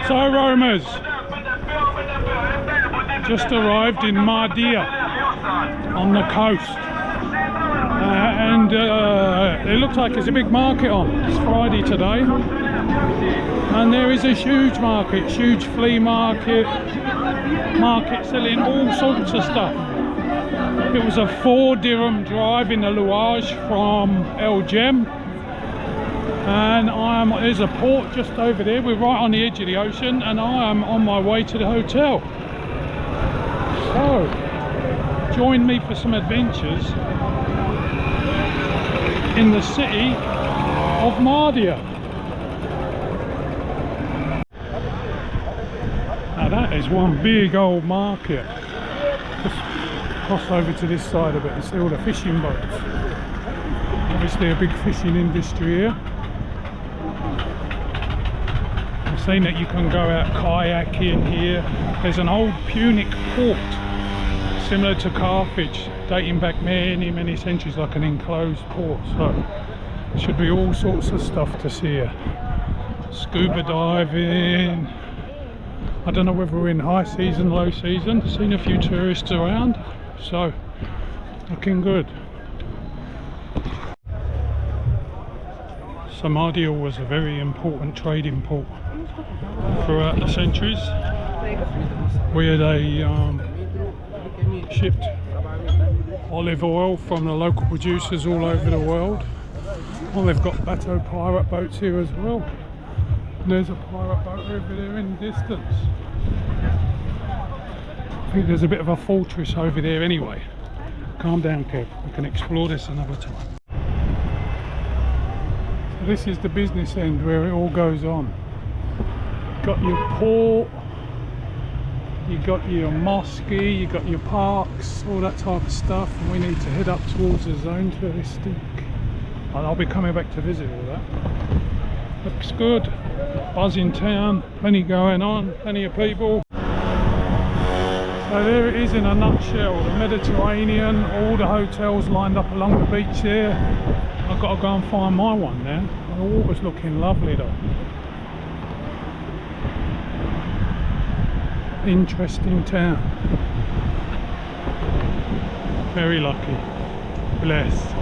So roamers, just arrived in Mahdia on the coast, and it looks like there's a big market on. It's Friday today, and there is a huge market, huge flea market selling all sorts of stuff. It was a 4 dirham drive in the Luage from El Jem, and there's a port just over there. We're right on the edge of the ocean, and I am on my way to the hotel. So join me for some adventures in the city of Mahdia. Now that is one big old market. Just cross over to this side of it and see all the fishing boats. Obviously a big fishing industry here. I've seen that you can go out kayaking here. There's an old Punic port similar to Carthage, dating back many centuries, like an enclosed port. So there should be all sorts of stuff to see here. Scuba diving. I don't know whether we're in high season, low season. Seen a few tourists around, so looking good. So Mahdia was a very important trading port throughout the centuries, where they shipped olive oil from the local producers all over the world. Well, they've got bateau pirate boats here as well. And there's a pirate boat over there in the distance. I think there's a bit of a fortress over there anyway. Calm down, Kev. We can explore this another time. So this is the business end where it all goes on. You've got your port, you've got your mosque, you've got your parks, all that type of stuff. And we need to head up towards the zone touristic. And I'll be coming back to visit all that. Looks good. Buzzing town, plenty going on, plenty of people. So there it is in a nutshell, the Mediterranean, all the hotels lined up along the beach there. I've got to go and find my one now. The water's looking lovely though. Interesting town. Very lucky. Blessed.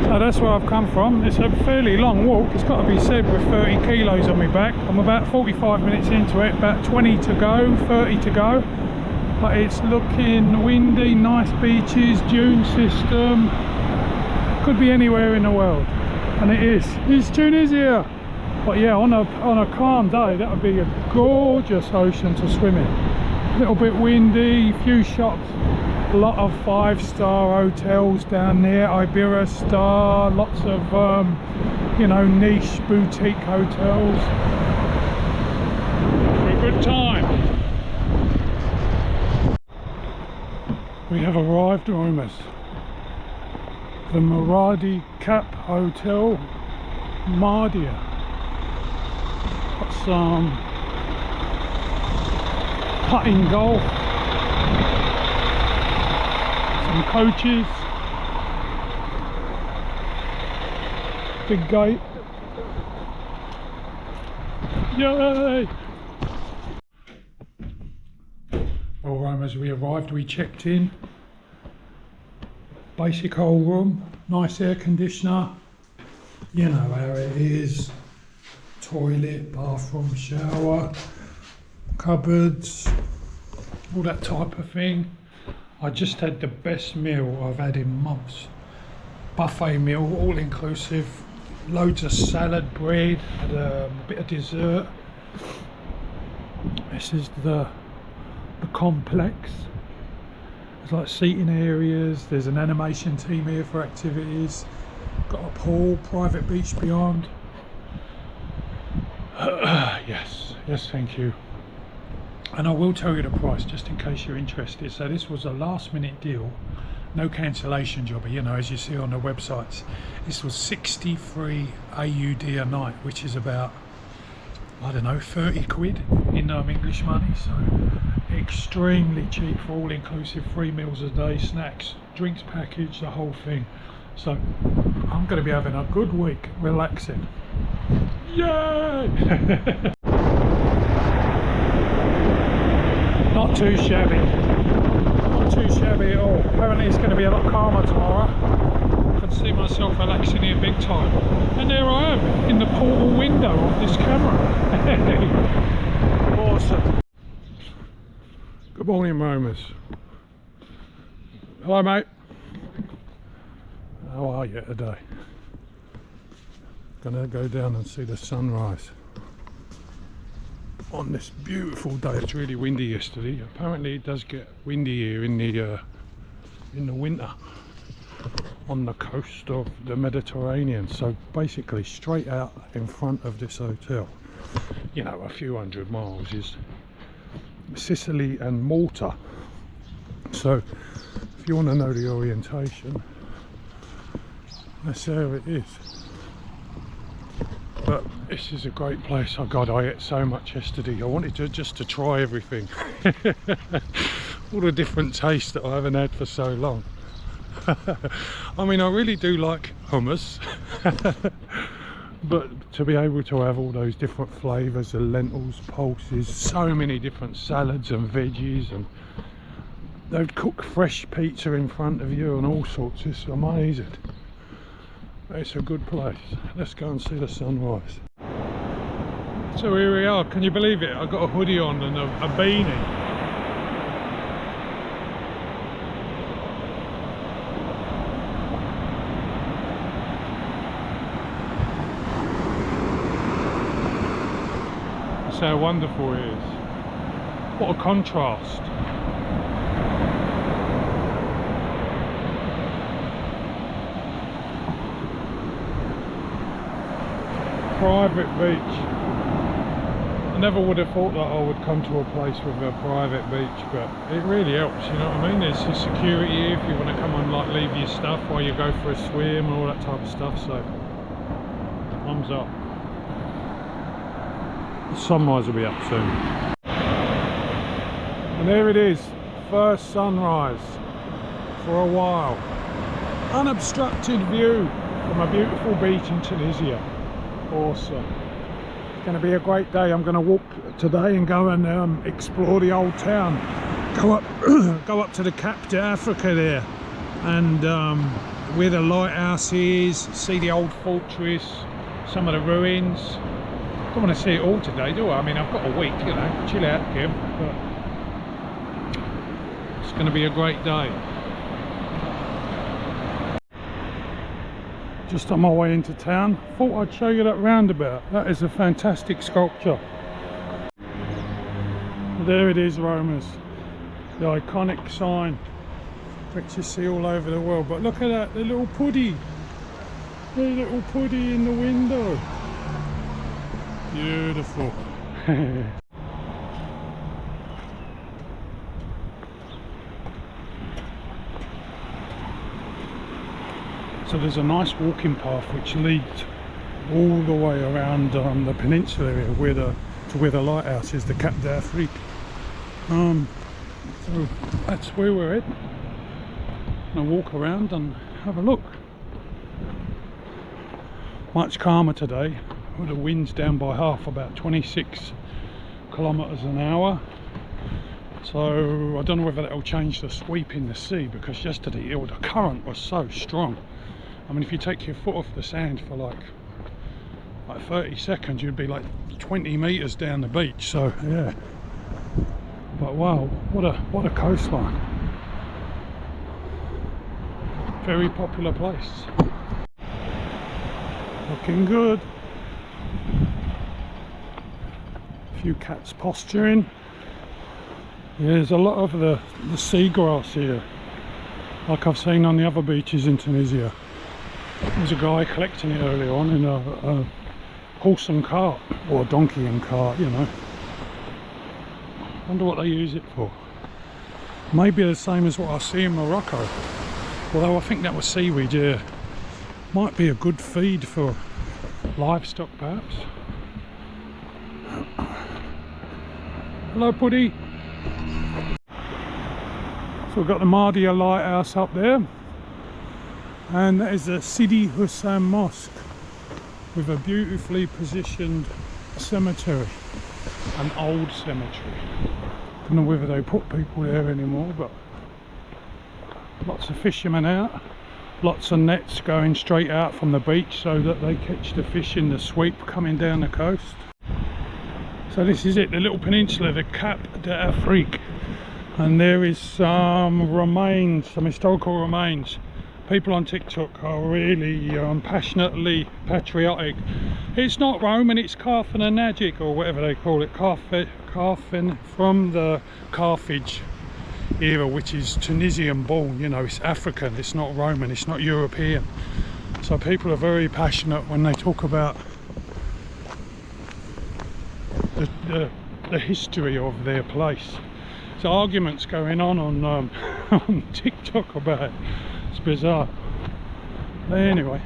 So that's where I've come from. It's a fairly long walk, it's got to be said, with 30 kilos on my back. I'm about 45 minutes into it, about 20 to go, 30 to go. But it's looking windy, nice beaches, dune system. Could be anywhere in the world. And it is. It's Tunisia. But yeah, on a calm day, that would be a gorgeous ocean to swim in. A little bit windy, few shops. A lot of 5-star hotels down there, Ibera star, lots of you know, niche boutique hotels. For a good time. We have arrived, almost. The Maradi Cap Hotel, Mahdia. Got some putting golf. Coaches, big gate, yay! Well, as we arrived, we checked in. Basic whole room, nice air conditioner, you know how it is. Toilet, bathroom, shower, cupboards, all that type of thing. I just had the best meal I've had in months. Buffet meal, all inclusive. Loads of salad, bread, had a bit of dessert. This is the complex. There's like seating areas. There's an animation team here for activities. Got a pool, private beach beyond. Yes, thank you. And I will tell you the price just in case you're interested. So this was a last minute deal, no cancellation job, you know, as you see on the websites. This was 63 AUD a night, which is about, I don't know, 30 quid in English money. So extremely cheap for all inclusive, 3 meals a day, snacks, drinks package, the whole thing. So I'm going to be having a good week relaxing. Yay! Not too shabby. Not too shabby at all. Apparently it's going to be a lot calmer tomorrow. I can see myself relaxing here big time. And there I am, in the portal window of this camera. Awesome. Good morning, roamers. Hello, mate. How are you today? Gonna go down and see the sunrise on this beautiful day. It's really windy yesterday. Apparently it does get windy here in the winter on the coast of the Mediterranean. So basically straight out in front of this hotel, you know, a few hundred miles, is Sicily and Malta. So if you want to know the orientation, that's how it is. But this is a great place. Oh God, I ate so much yesterday. I wanted to try everything. All the different tastes that I haven't had for so long. I mean, I really do like hummus. But to be able to have all those different flavours, the lentils, pulses, so many different salads and veggies, and they'd cook fresh pizza in front of you and all sorts. It's amazing. It's a good place. Let's go and see the sunrise. So here we are. Can you believe it? I've got a hoodie on and a beanie. That's how wonderful it is. What a contrast. Private beach. I never would have thought that I would come to a place with a private beach, but it really helps, you know what I mean? There's the security if you want to come and like leave your stuff while you go for a swim and all that type of stuff, so thumbs up. The sunrise will be up soon. And there it is, first sunrise for a while. Unobstructed view from a beautiful beach in Tunisia. Awesome. It's going to be a great day. I'm going to walk today and go and explore the old town. Go up to the Cap de Africa there, and where the lighthouse is, see the old fortress, some of the ruins. Don't want to see it all today, do I? I mean, I've got a week, you know, chill out, Kim. But it's going to be a great day. Just on my way into town, thought I'd show you that roundabout. That is a fantastic sculpture. There it is, roamers, the iconic sign which you see all over the world. But look at that, the little puddy, in the window. Beautiful. So there's a nice walking path which leads all the way around the peninsula area where the lighthouse is, the Cap d'Afrique. So that's where we're at. Gonna walk around and have a look. Much calmer today, with the winds down by half, about 26 kilometers an hour. So I don't know whether that will change the sweep in the sea, because yesterday the current was so strong. I mean, if you take your foot off the sand for like 30 seconds, you'd be like 20 meters down the beach. So yeah, but wow, what a coastline. Very popular place. Looking good. A few cats posturing. Yeah, there's a lot of the seagrass here, like I've seen on the other beaches in Tunisia. There's a guy collecting it earlier on in a horse and cart, or a donkey and cart, you know. Wonder what they use it for. Maybe the same as what I see in Morocco, although I think that was seaweed. Yeah, might be a good feed for livestock perhaps. Hello, Puddy. So we've got the Mahdia lighthouse up there, and that is the Sidi Hussein Mosque with a beautifully positioned cemetery, an old cemetery. Don't know whether they put people there anymore, but lots of fishermen out, lots of nets going straight out from the beach so that they catch the fish in the sweep coming down the coast. So this is it, the little peninsula, the Cap d'Afrique, and there is some remains, some historical remains. People on TikTok are really passionately patriotic. It's not Roman, it's Carthaginic or whatever they call it, Carthagen, from the Carthage era, which is Tunisian born, you know, it's African, it's not Roman, it's not European. So people are very passionate when they talk about the history of their place. There's arguments going on on TikTok about it. It's bizarre. But anyway,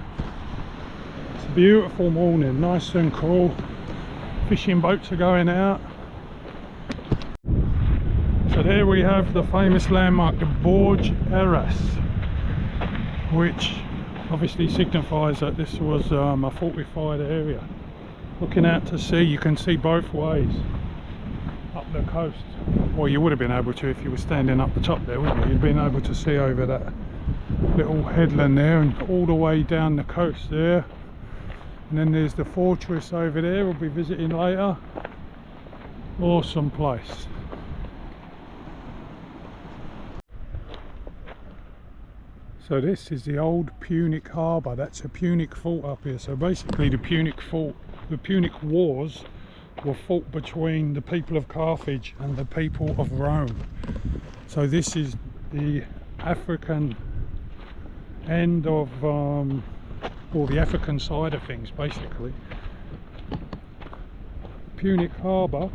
it's a beautiful morning, nice and cool. Fishing boats are going out. So there we have the famous landmark, the Borj Erras, which obviously signifies that this was a fortified area. Looking out to sea, you can see both ways up the coast. Well, you would have been able to if you were standing up the top there, wouldn't you? You'd been able to see over that little headland there and all the way down the coast there. And then there's the fortress over there we'll be visiting later. Awesome place. So this is the old Punic harbour. That's a Punic fort up here. So basically the Punic fort, the Punic wars were fought between the people of Carthage and the people of Rome. So this is the African end of, or the African side of things basically. Punic harbour,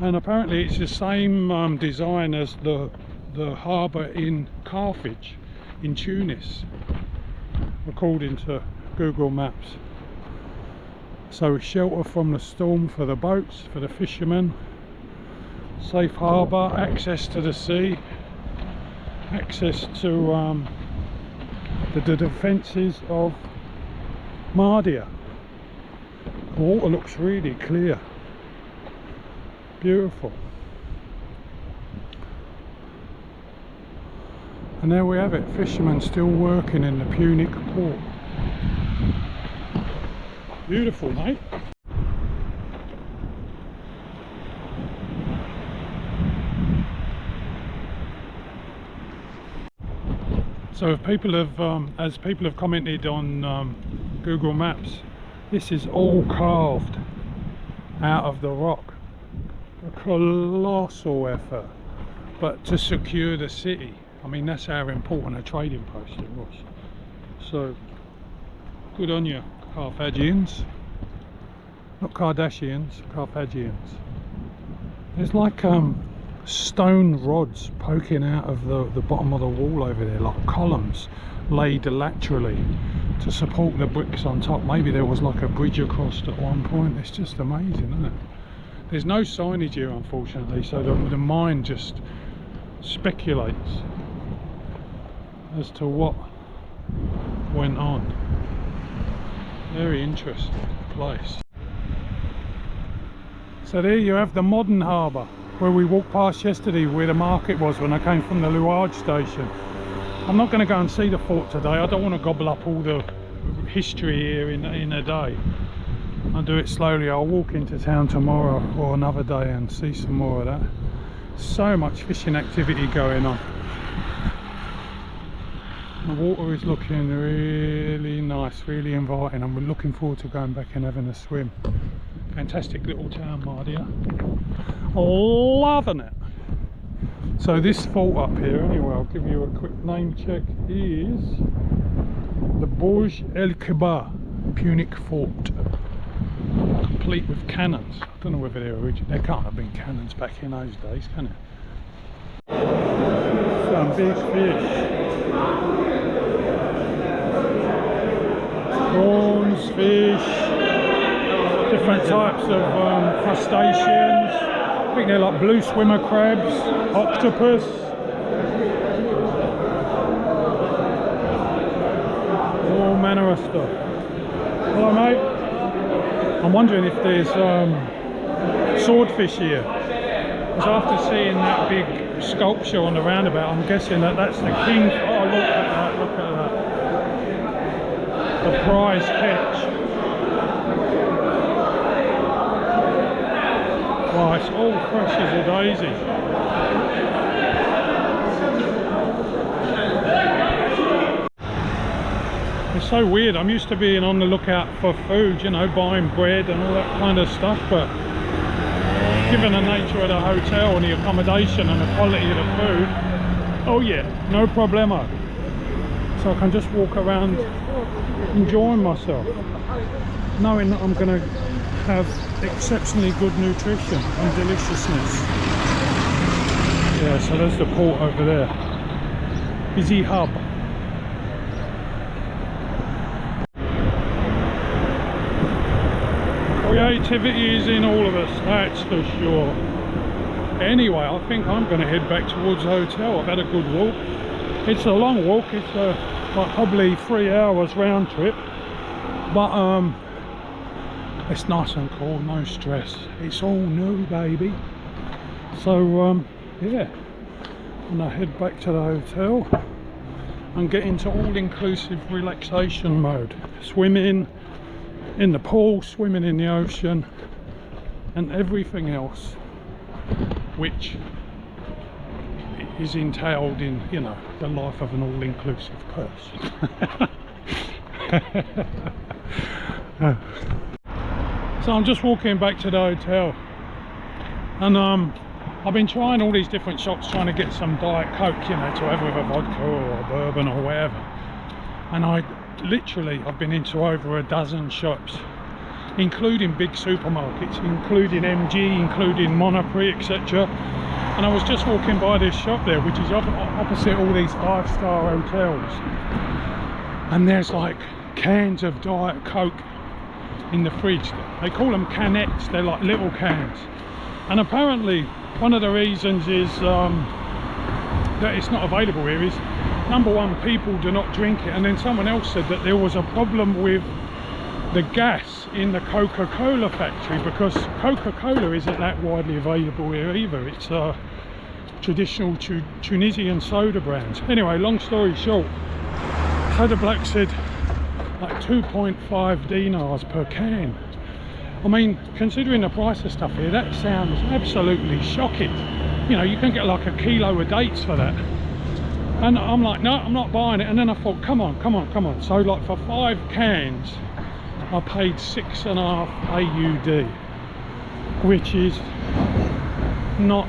and apparently it's the same design as the harbour in Carthage in Tunis, according to Google Maps. So it's shelter from the storm for the boats, for the fishermen, safe harbour, access to the sea, access to the defences of Mahdia. The water looks really clear, beautiful. And there we have it, fishermen still working in the Punic port. Beautiful, mate. So if people have, as people have commented on Google Maps, this is all carved out of the rock. A colossal effort, but to secure the city. I mean, that's how important a trading post it was. So, good on you, Carthaginians. Not Kardashians, Carthaginians. There's like stone rods poking out of the bottom of the wall over there, like columns laid laterally to support the bricks on top. Maybe there was like a bridge across at one point. It's just amazing, isn't it? There's no signage here, unfortunately, so the mind just speculates as to what went on. Very interesting place. So there you have the modern harbour where we walked past yesterday, where the market was when I came from the Luage station. I'm not going to go and see the fort today. I don't want to gobble up all the history here in a day. I'll do it slowly. I'll walk into town tomorrow or another day and see some more of that. So much fishing activity going on. The water is looking really nice, really inviting, and we're looking forward to going back and having a swim. Fantastic little town, Mahdia. Loving it. So this fort up here, anyway, I'll give you a quick name check, is the Borj Erras Punic fort, complete with cannons. I don't know whether they're original. There can't have been cannons back in those days, can it? Some big fish. Prawns, fish, different types of crustaceans. I think they're like blue swimmer crabs, octopus. All manner of stuff. Hello, mate. I'm wondering if there's swordfish here. Because after seeing that big sculpture on the roundabout, I'm guessing that that's the king. Oh, look at that, look at that. The prize catch. Wow, it's all fresh as a daisy. It's so weird. I'm used to being on the lookout for food, you know, buying bread and all that kind of stuff, but given the nature of the hotel and the accommodation and the quality of the food, oh yeah, no problemo. So I can just walk around enjoying myself, knowing that I'm going to have exceptionally good nutrition and deliciousness. Yeah, so there's the port over there. Busy hub. Creativity is in all of us, that's for sure. Anyway, I think I'm going to head back towards the hotel. I've had a good walk. It's a long walk, it's like probably 3 hours round trip, but it's nice and cool, no stress. It's all new, baby. So yeah, I'm gonna head back to the hotel and get into all-inclusive relaxation mode. Swimming in the pool, swimming in the ocean, and everything else which is entailed in, you know, the life of an all-inclusive person. So I'm just walking back to the hotel, and I've been trying all these different shops trying to get some Diet Coke, you know, to have with a vodka or a bourbon or whatever. And I've been into over a dozen shops, including big supermarkets, including MG, including Monoprix, etc. And I was just walking by this shop there, which is opposite all these 5-star hotels, and there's like cans of Diet Coke in the fridge. They call them canettes, they're like little cans. And apparently one of the reasons is that it's not available here is, number one, people do not drink it, and then someone else said that there was a problem with the gas in the Coca-Cola factory, because Coca-Cola isn't that widely available here either. It's traditional Tunisian soda brands. Anyway, long story short, so the bloke said like 2.5 dinars per can. I mean, considering the price of stuff here, that sounds absolutely shocking. You know, you can get like a kilo of dates for that. And I'm like, no, I'm not buying it. And then I thought, come on. So like for 5 cans, I paid 6.5 AUD, which is not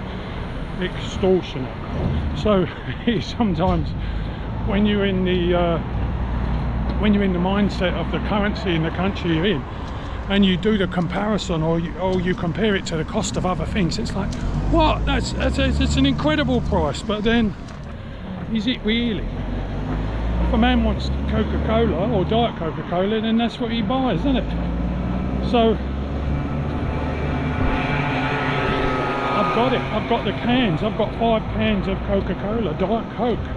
extortionate. So sometimes when you're in the mindset of the currency in the country you're in, and you do the comparison, or you compare it to the cost of other things, it's like, what? It's an incredible price. But then, is it really? If a man wants Coca-Cola or Diet Coca-Cola, then that's what he buys, isn't it? So I've got the cans. I've got 5 cans of Coca-Cola, Diet Coke.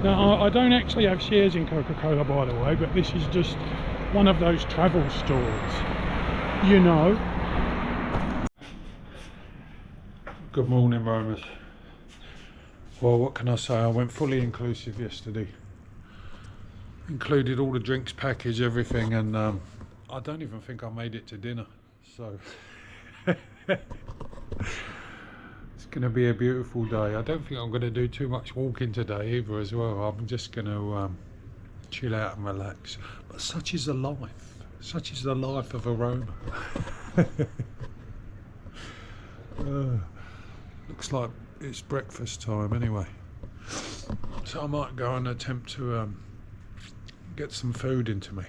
Now I don't actually have shares in Coca-Cola, by the way, but this is just one of those travel stories, you know. Good morning, roamers. Well, what can I say? I went fully inclusive yesterday. Included all the drinks package, everything, and I don't even think I made it to dinner. So it's going to be a beautiful day. I don't think I'm going to do too much walking today either as well. I'm just going to chill out and relax. But such is the life. Such is the life of a roamer. Looks like it's breakfast time anyway. So I might go and attempt to get some food into me.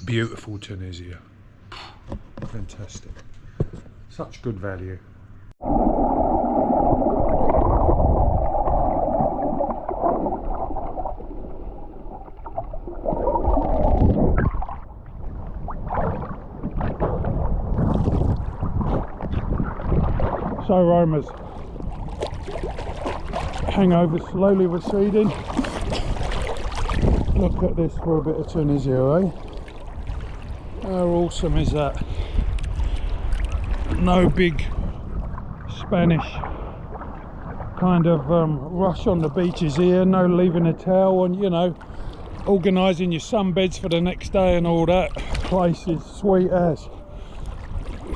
Beautiful Tunisia. Fantastic. Such good value. So roamers, hangover slowly receding. Look at this for a bit of Tunisia, eh? How awesome is that? No big Spanish kind of rush on the beaches here, no leaving the towel, and you know, organising your sunbeds for the next day and all that. Place is sweet as.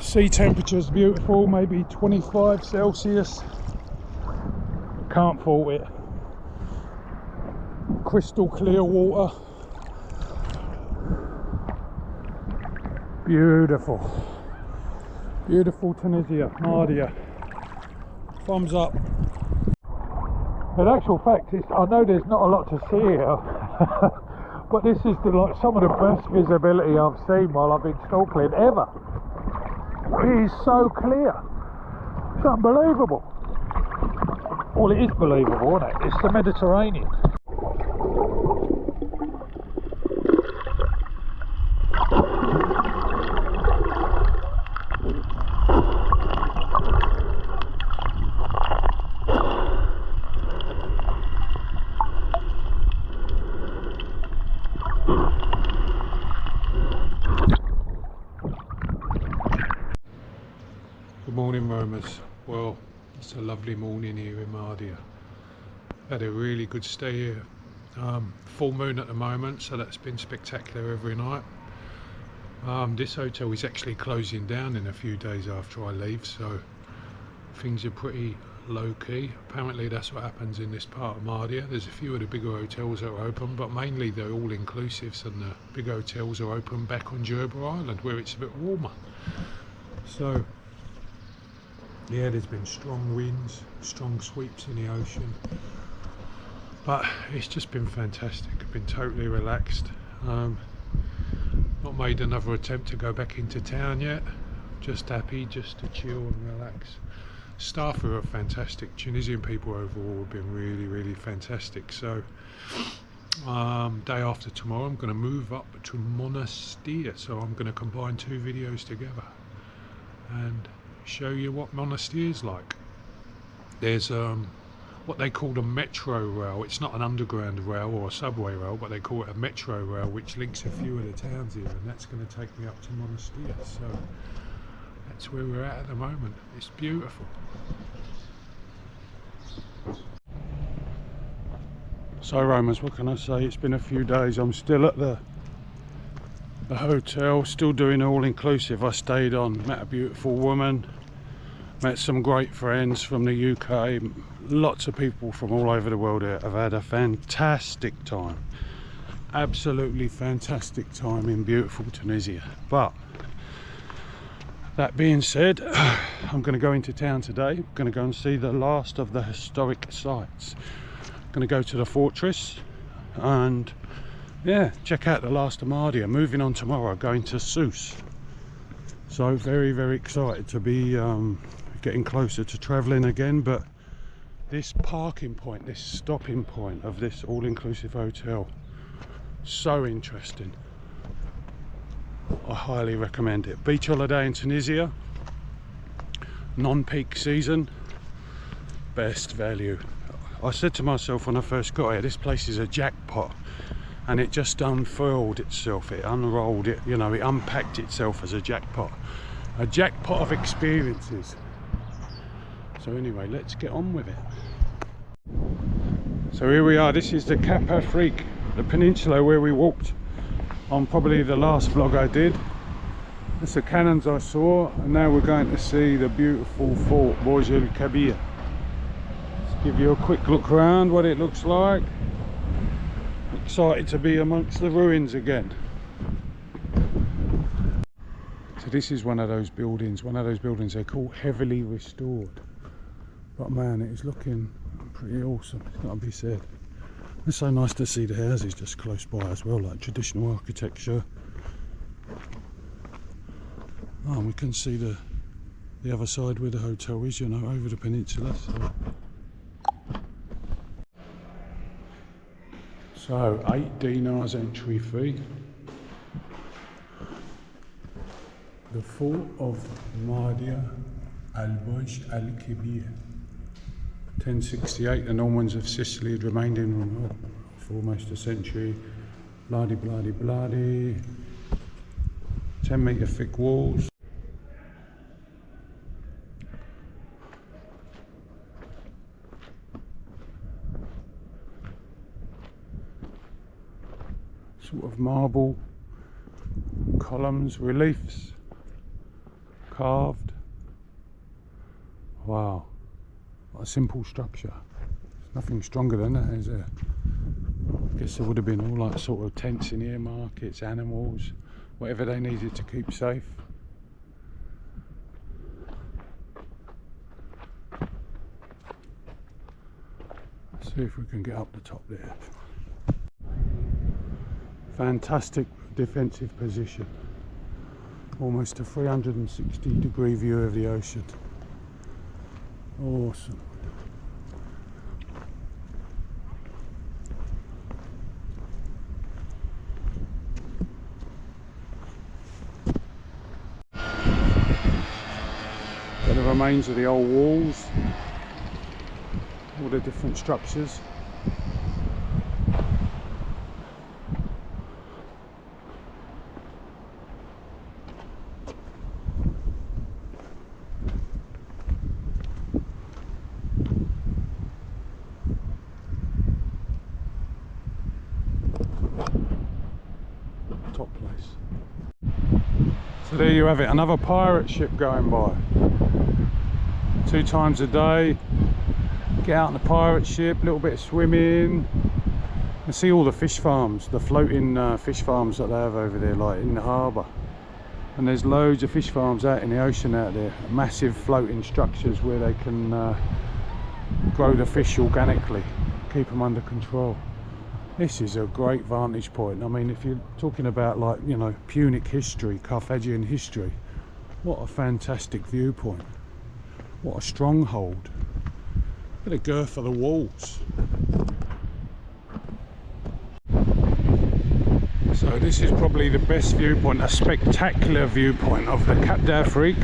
Sea temperature's beautiful, maybe 25 Celsius. Can't fault it. Crystal clear water. Beautiful. Beautiful Tunisia, Mahdia. Thumbs up. In actual fact, I know there's not a lot to see here, but this is some of the best visibility I've seen while I've been snorkeling ever. It is so clear. It's unbelievable. Well, it is believable, isn't it? It's the Mediterranean. Good morning, roamers. Well, it's a lovely morning here in Mahdia. Had a really good stay here. Full moon at the moment, so that's been spectacular every night. This hotel is actually closing down in a few days after I leave, so things are pretty low-key. Apparently that's what happens in this part of Mahdia. There's a few of the bigger hotels that are open, but mainly they're all inclusives, and the big hotels are open back on Jerba Island where it's a bit warmer. So yeah, there's been strong winds, strong sweeps in the ocean, but it's just been fantastic. I've been totally relaxed. Not made another attempt to go back into town yet. Just happy just to chill and relax. Staff are fantastic. Tunisian people overall have been really fantastic. So day after tomorrow I'm going to move up to Monastir, so I'm going to combine two videos together and show you what Monastir is like. There's what they call a metro rail. It's not an underground rail or a subway rail, but they call it a metro rail, which links a few of the towns here, and that's going to take me up to Monastir. So that's where we're at the moment. It's beautiful. So roamers, what can I say? It's been a few days. I'm still at the hotel, still doing all inclusive. I stayed on, met a beautiful woman, met some great friends from the UK. Lots of people from all over the world here. I've had a fantastic time, absolutely fantastic time in beautiful Tunisia. But that being said, I'm going to go into town today. I'm going to go and see the last of the historic sites. I'm going to go to the fortress and yeah, check out the last of Mahdia. Moving on tomorrow, going to Sousse. So very excited to be getting closer to travelling again. But this parking point, this stopping point of this all-inclusive hotel, so interesting. I highly recommend it. Beach holiday in Tunisia, non-peak season, best value. I said to myself when I first got here, this place is a jackpot. And it just unfurled itself, it unrolled it, you know, it unpacked itself as a jackpot of experiences. So anyway, let's get on with it. So here we are. This is the Cap Afrique, the peninsula where we walked on probably the last vlog I did. That's the cannons I saw, and now we're going to see the beautiful fort Borj Erras. Let's give you a quick look around what it looks like. Excited to be amongst the ruins again. So this is one of those buildings they call heavily restored, but man, it is looking pretty awesome, it's got to be said. It's so nice to see the houses just close by as well, like traditional architecture. Oh, and we can see the other side where the hotel is, you know, over the peninsula. So 8 dinars entry fee. The fort of Mahdia al-Borj al-Kabir. 1068, the Normans of Sicily had remained in Rome for almost a century. Bloody. 10 metre thick walls. sort of marble columns, reliefs, carved. Wow, what a simple structure. Nothing stronger than that, is there? I guess there would have been all like sort of tents in here, markets, animals, whatever they needed to keep safe. Let's see if we can get up the top there. Fantastic defensive position. Almost a 360-degree view of the ocean. Awesome. The remains of the old walls, all the different structures. Top place. So there you have it, another pirate ship going by. 2 times a day, get out on the pirate ship, a little bit of swimming, and see all the fish farms, the floating fish farms that they have over there, like in the harbour. And there's loads of fish farms out in the ocean out there, massive floating structures where they can grow the fish organically, keep them under control. This is a great vantage point. I mean, if you're talking about, like, you know, Punic history, Carthaginian history, what a fantastic viewpoint. What a stronghold. Look at the girth of the walls. So this is probably the best viewpoint, a spectacular viewpoint of the Cap d'Afrique.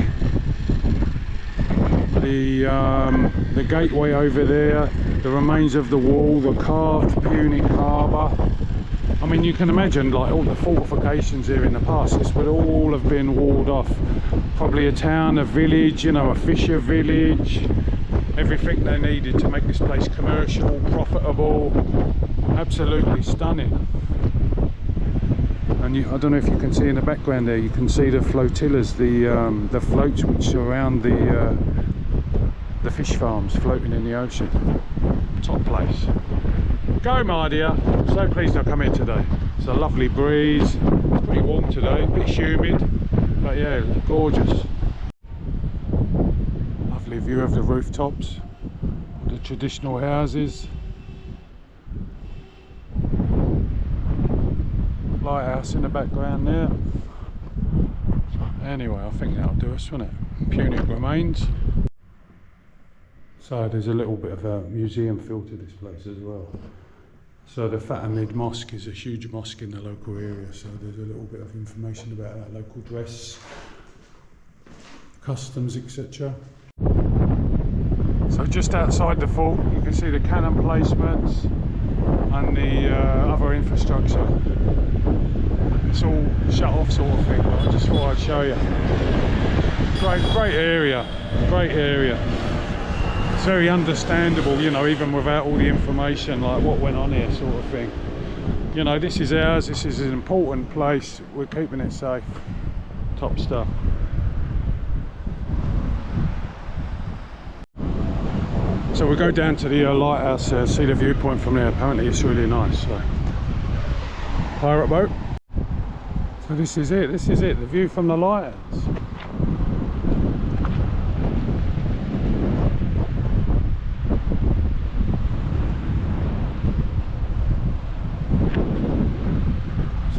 The gateway over there, the remains of the wall, the carved Punic harbour. I mean, you can imagine, like, all the fortifications here in the past, this would all have been walled off. Probably a town, a village, you know, a fisher village, everything they needed to make this place commercial, profitable, absolutely stunning. And I don't know if you can see in the background there, you can see the flotillas, the floats which surround the fish farms floating in the ocean. Top place. Go Mahdia. I'm so pleased I come here today. It's a lovely breeze, it's pretty warm today, a bit humid, but yeah, gorgeous. Lovely view of the rooftops, the traditional houses. Lighthouse in the background there. Anyway, I think that'll do us, won't it? Punic remains. So there's a little bit of a museum feel to this place as well. So the Fatimid Mosque is a huge mosque in the local area, so there's a little bit of information about that local dress, customs, etc. So just outside the fort you can see the cannon placements and the other infrastructure. It's all shut off sort of thing, but I just thought I'd show you. Great area, great area. It's very understandable, you know, even without all the information, like what went on here sort of thing. You know, this is ours, this is an important place, we're keeping it safe. Top stuff. So we'll go down to the lighthouse, see the viewpoint from there. Apparently it's really nice. So. Pirate boat. So this is it, the view from the lighthouse.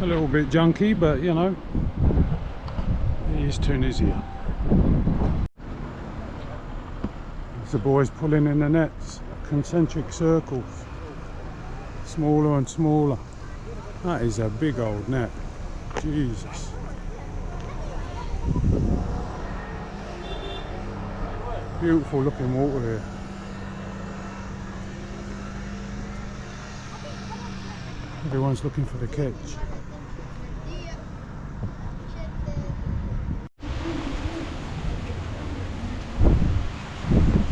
A little bit junky, but you know, it is Tunisia. There's the boys pulling in the nets, concentric circles, smaller and smaller. That is a big old net, Jesus. Beautiful looking water here. Everyone's looking for the catch.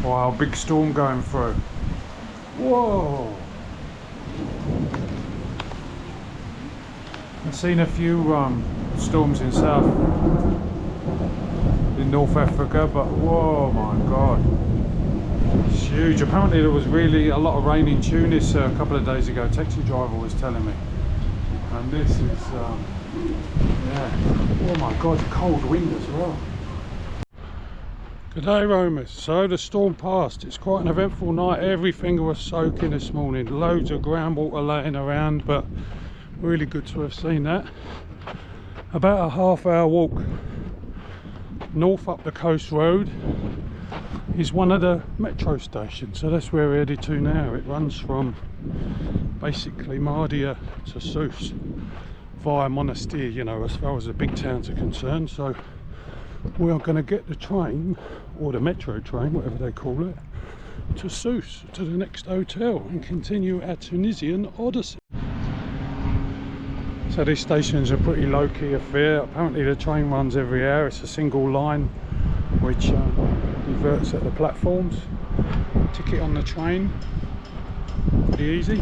Wow, big storm going through. Whoa! I've seen a few storms in North Africa, but whoa my god, it's huge. Apparently there was really a lot of rain in Tunis a couple of days ago. A taxi driver was telling me, and this is yeah, oh my god, cold wind as well. Good day, roamers. So the storm passed. It's quite an eventful night. Everything was soaking this morning, loads of groundwater laying around, but really good to have seen that. About a half-hour walk north up the coast road is one of the metro stations, so that's where we're headed to now. It runs from basically Mahdia to Sousse via Monastir, you know, as far as the big towns are concerned. So we are going to get the train, or the metro train, whatever they call it, to Sousse, to the next hotel, and continue our Tunisian odyssey. So these stations are pretty low-key affair. Apparently the train runs every hour. It's a single line which diverts at the platforms. Ticket on the train, pretty easy.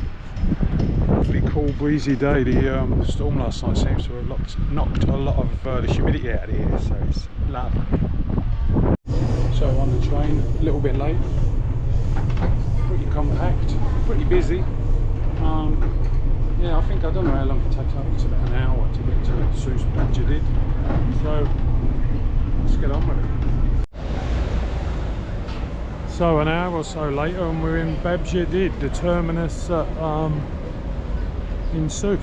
Lovely cool breezy day. The storm last night seems to have knocked a lot of the humidity out of the air, so it's lovely. So on the train, a little bit late, pretty compact, pretty busy. Yeah, I don't know how long it takes. I think it's about an hour to get to Sousse Beaches. So let's get on with it. So an hour or so later and we're in Bab Jadid, the terminus in Sousse.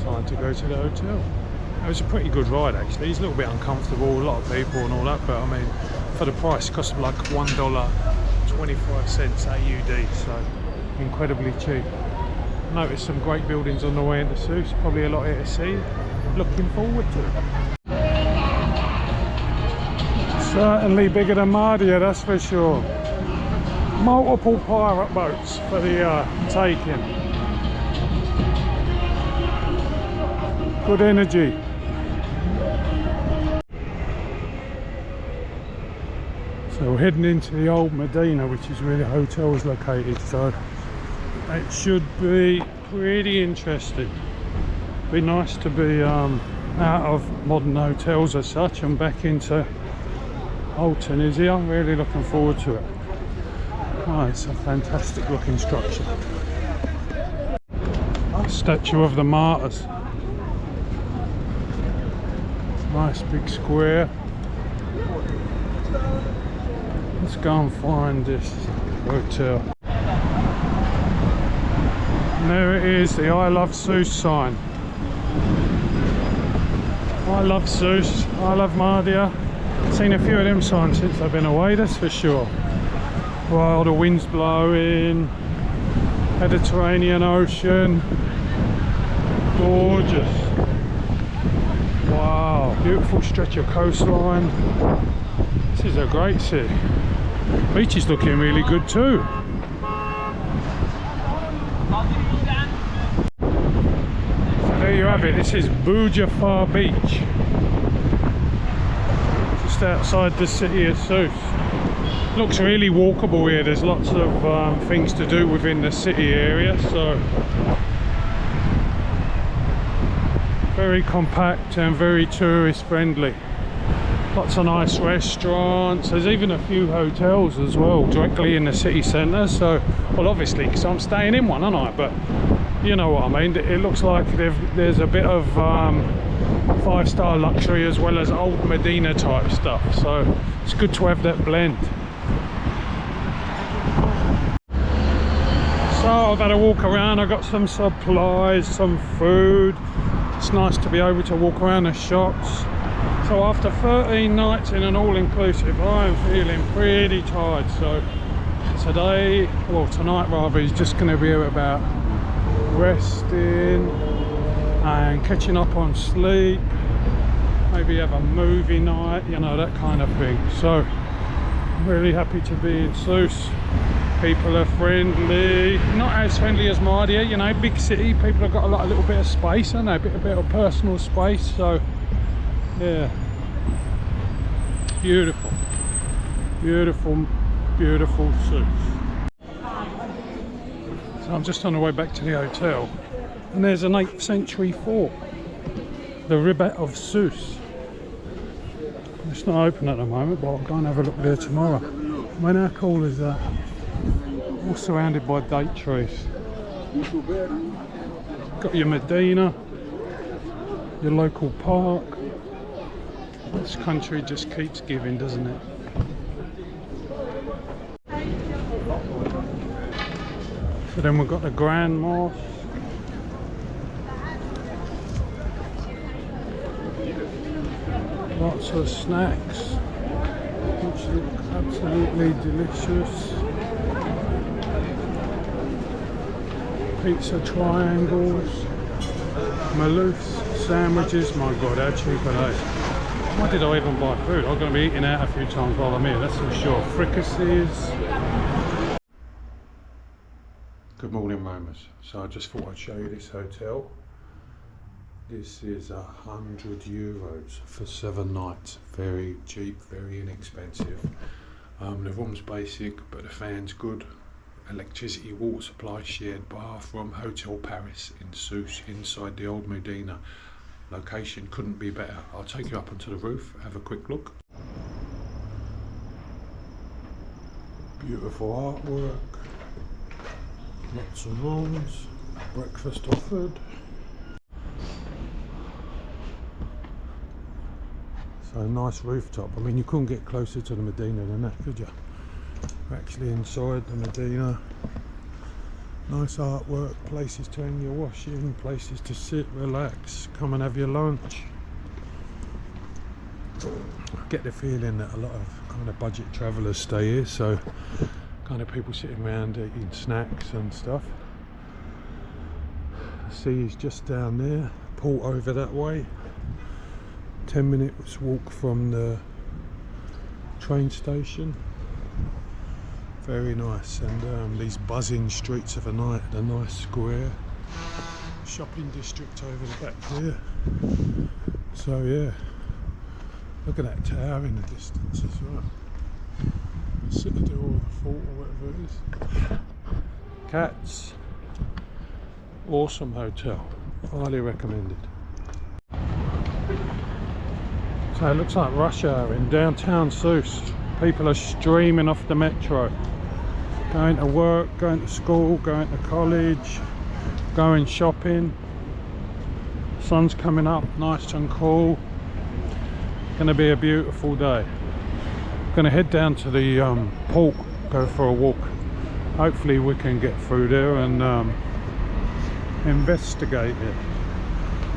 Time to go to the hotel. It was a pretty good ride actually. It's a little bit uncomfortable, a lot of people and all that, but I mean, for the price, it cost like $1.25 AUD, so incredibly cheap. Noticed some great buildings on the way into Sousse, probably a lot here to see. Looking forward to it. Certainly bigger than Mahdia, that's for sure. Multiple pirate boats for the taking. Good energy. So we're heading into the old Medina, which is where the hotel is located, so it should be pretty interesting. Be nice to be out of modern hotels as such and back into old Tunisia. I'm really looking forward to it. Oh, it's a fantastic looking structure. Statue of the Martyrs. Nice big square. Let's go and find this hotel. And there it is, the I Love Sousse sign. I love Sousse, I love Mahdia. Seen a few of them signs since I've been away, that's for sure. While the wind's blowing, Mediterranean Ocean, gorgeous. Wow, beautiful stretch of coastline. This is a great city. Beach is looking really good too. So there you have it. This is Borj Erras Beach, just outside the city of Sousse. Looks really walkable here. There's lots of things to do within the city area, so very compact and very tourist friendly. Lots of nice restaurants. There's even a few hotels as well directly in the city centre, so, well obviously because I'm staying in one, aren't I, but you know what I mean. It looks like there's a bit of 5-star luxury as well as old Medina type stuff, so it's good to have that blend. So I've had a walk around, I got some supplies, some food. It's nice to be able to walk around the shops. So after 13 nights in an all-inclusive, I am feeling pretty tired. So today, well tonight rather, is just going to be about resting and catching up on sleep. Maybe have a movie night, you know, that kind of thing. So I'm really happy to be in Sousse. People are friendly, not as friendly as Mahdia, you know, big city. People have got a little bit of space, and a bit of personal space. So yeah, beautiful, beautiful, beautiful Sousse. So I'm just on the way back to the hotel, and there's an 8th century fort, the Ribat of Sousse. It's not open at the moment, but I'll go and have a look there tomorrow. I mean, how cool is that? All surrounded by date trees. Got your Medina, your local park. This country just keeps giving, doesn't it? So then we've got the Grand Mosque. Lots of snacks, which look absolutely delicious. Pizza triangles, maloufs, sandwiches. My God, how cheap are they? Why did I even buy food? I'm going to be eating out a few times while I'm here, that's for sure. Fricassees. Good morning, Romers. So I just thought I'd show you this hotel. This is €100 for 7 nights. Very cheap, very inexpensive. The room's basic, but the fan's good. Electricity, water supply, shared bathroom. Hotel Paris in Sousse, inside the old Medina. Location couldn't be better. I'll take you up onto the roof, have a quick look. Beautiful artwork. Lots of rooms. Breakfast offered. So a nice rooftop. I mean, you couldn't get closer to the Medina than that, could you? We're actually inside the Medina. Nice artwork, places to hang your washing, places to sit, relax, come and have your lunch. I get the feeling that a lot of kind of budget travellers stay here, so kind of people sitting around eating snacks and stuff. The sea is just down there, port over that way. 10 minutes walk from the train station. Very nice, and these buzzing streets of the night, the nice square shopping district over the back here. So yeah, look at that tower in the distance as well. Citadel or the fort or whatever it is. Cats. Awesome hotel, highly recommended. So it looks like rush hour in downtown Sousse. People are streaming off the metro, going to work, going to school, going to college, going shopping. Sun's coming up, nice and cool. Going to be a beautiful day. Going to head down to the port, go for a walk. Hopefully we can get through there and investigate it.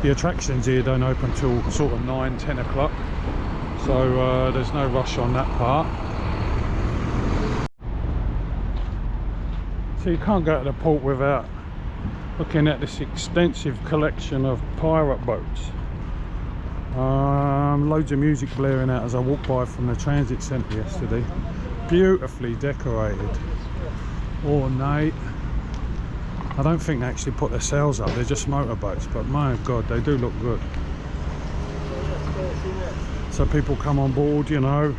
The attractions here don't open till sort of 9-10 o'clock, so there's no rush on that part. So you can't go to the port without looking at this extensive collection of pirate boats. Loads of music blaring out as I walked by from the transit centre yesterday. Beautifully decorated, ornate. I don't think they actually put their sails up, they're just motorboats, but my God, they do look good. So people come on board, you know,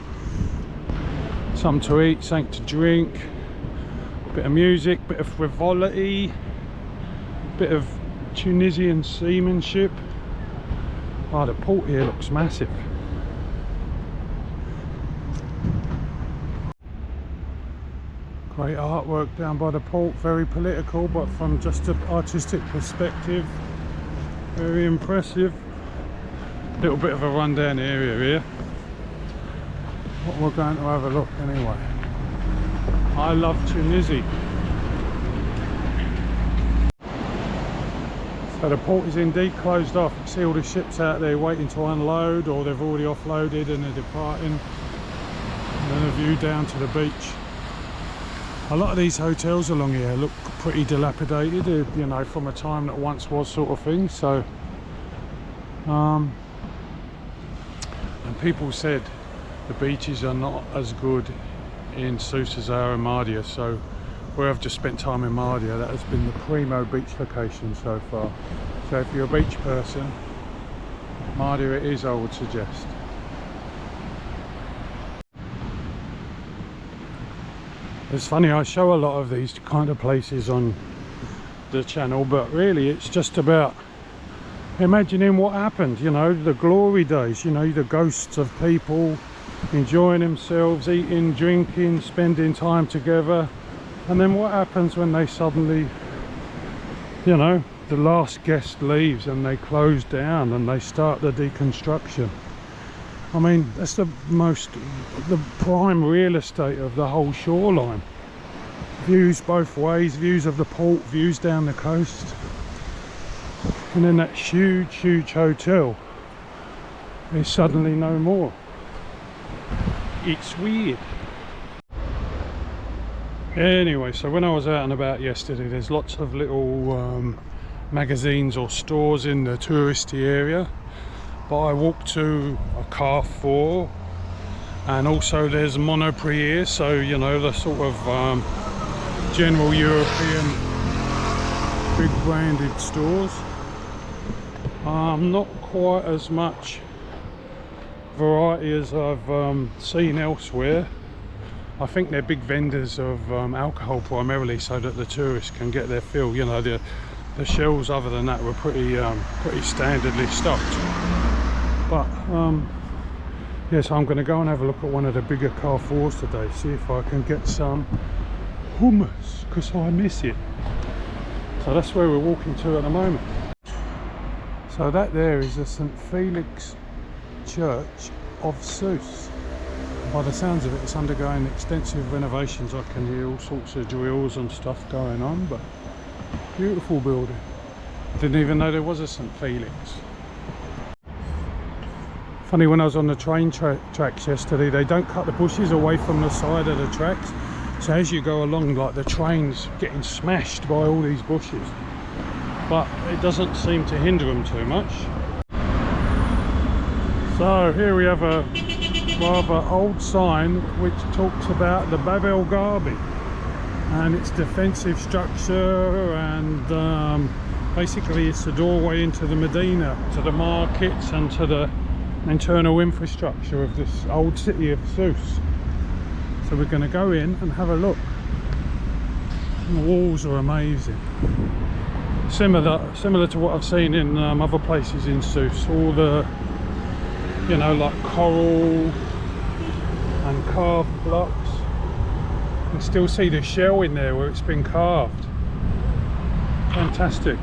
something to eat, something to drink, bit of music, bit of frivolity, bit of Tunisian seamanship. Oh, the port here looks massive. Great artwork down by the port, very political, but from just an artistic perspective, very impressive. Little bit of a rundown area here. But we're going to have a look anyway. I love Tunisia. So the port is indeed closed off. You can see all the ships out there waiting to unload, or they've already offloaded and they're departing. And then a view down to the beach. A lot of these hotels along here look pretty dilapidated, you know, from a time that once was sort of thing. So, and people said the beaches are not as good in Sousse as they are in Mahdia. So, where I've just spent time in Mahdia, that has been the primo beach location so far. So, if you're a beach person, Mahdia it is, I would suggest. It's funny, I show a lot of these kind of places on the channel, but really it's just about imagining what happened, you know, the glory days, you know, the ghosts of people enjoying themselves, eating, drinking, spending time together, and then what happens when they suddenly, you know, the last guest leaves and they close down and they start the deconstruction. I mean, that's the prime real estate of the whole shoreline. Views both ways, views of the port, views down the coast, and then that huge hotel is suddenly no more. It's weird. Anyway, so when I was out and about yesterday, there's lots of little magazines or stores in the touristy area, but I walked to a Carrefour, and also there's Monoprix here, so you know, the sort of general European big branded stores. Not quite as much variety as I've seen elsewhere. I think they're big vendors of alcohol primarily, so that the tourists can get their fill. You know, the shelves other than that were pretty standardly stocked. But yes, I'm going to go and have a look at one of the bigger Carrefours today, see if I can get some hummus, because I miss it. So that's where we're walking to at the moment. So that there is the St. Felix Church of Sousse. By the sounds of it, it's undergoing extensive renovations. I can hear all sorts of drills and stuff going on, but beautiful building. Didn't even know there was a St. Felix. Funny, when I was on the train tracks yesterday, they don't cut the bushes away from the side of the tracks, so as you go along, like, the train's getting smashed by all these bushes, but it doesn't seem to hinder them too much. So here we have a rather old sign which talks about the Bab el Gharbi and its defensive structure, and basically it's the doorway into the Medina, to the markets and to the internal infrastructure of this old city of Sousse. So we're going to go in and have a look. The walls are amazing, similar to what I've seen in other places in Sousse. All the, you know, like coral and carved blocks. You can still see the shell in there where it's been carved. Fantastic.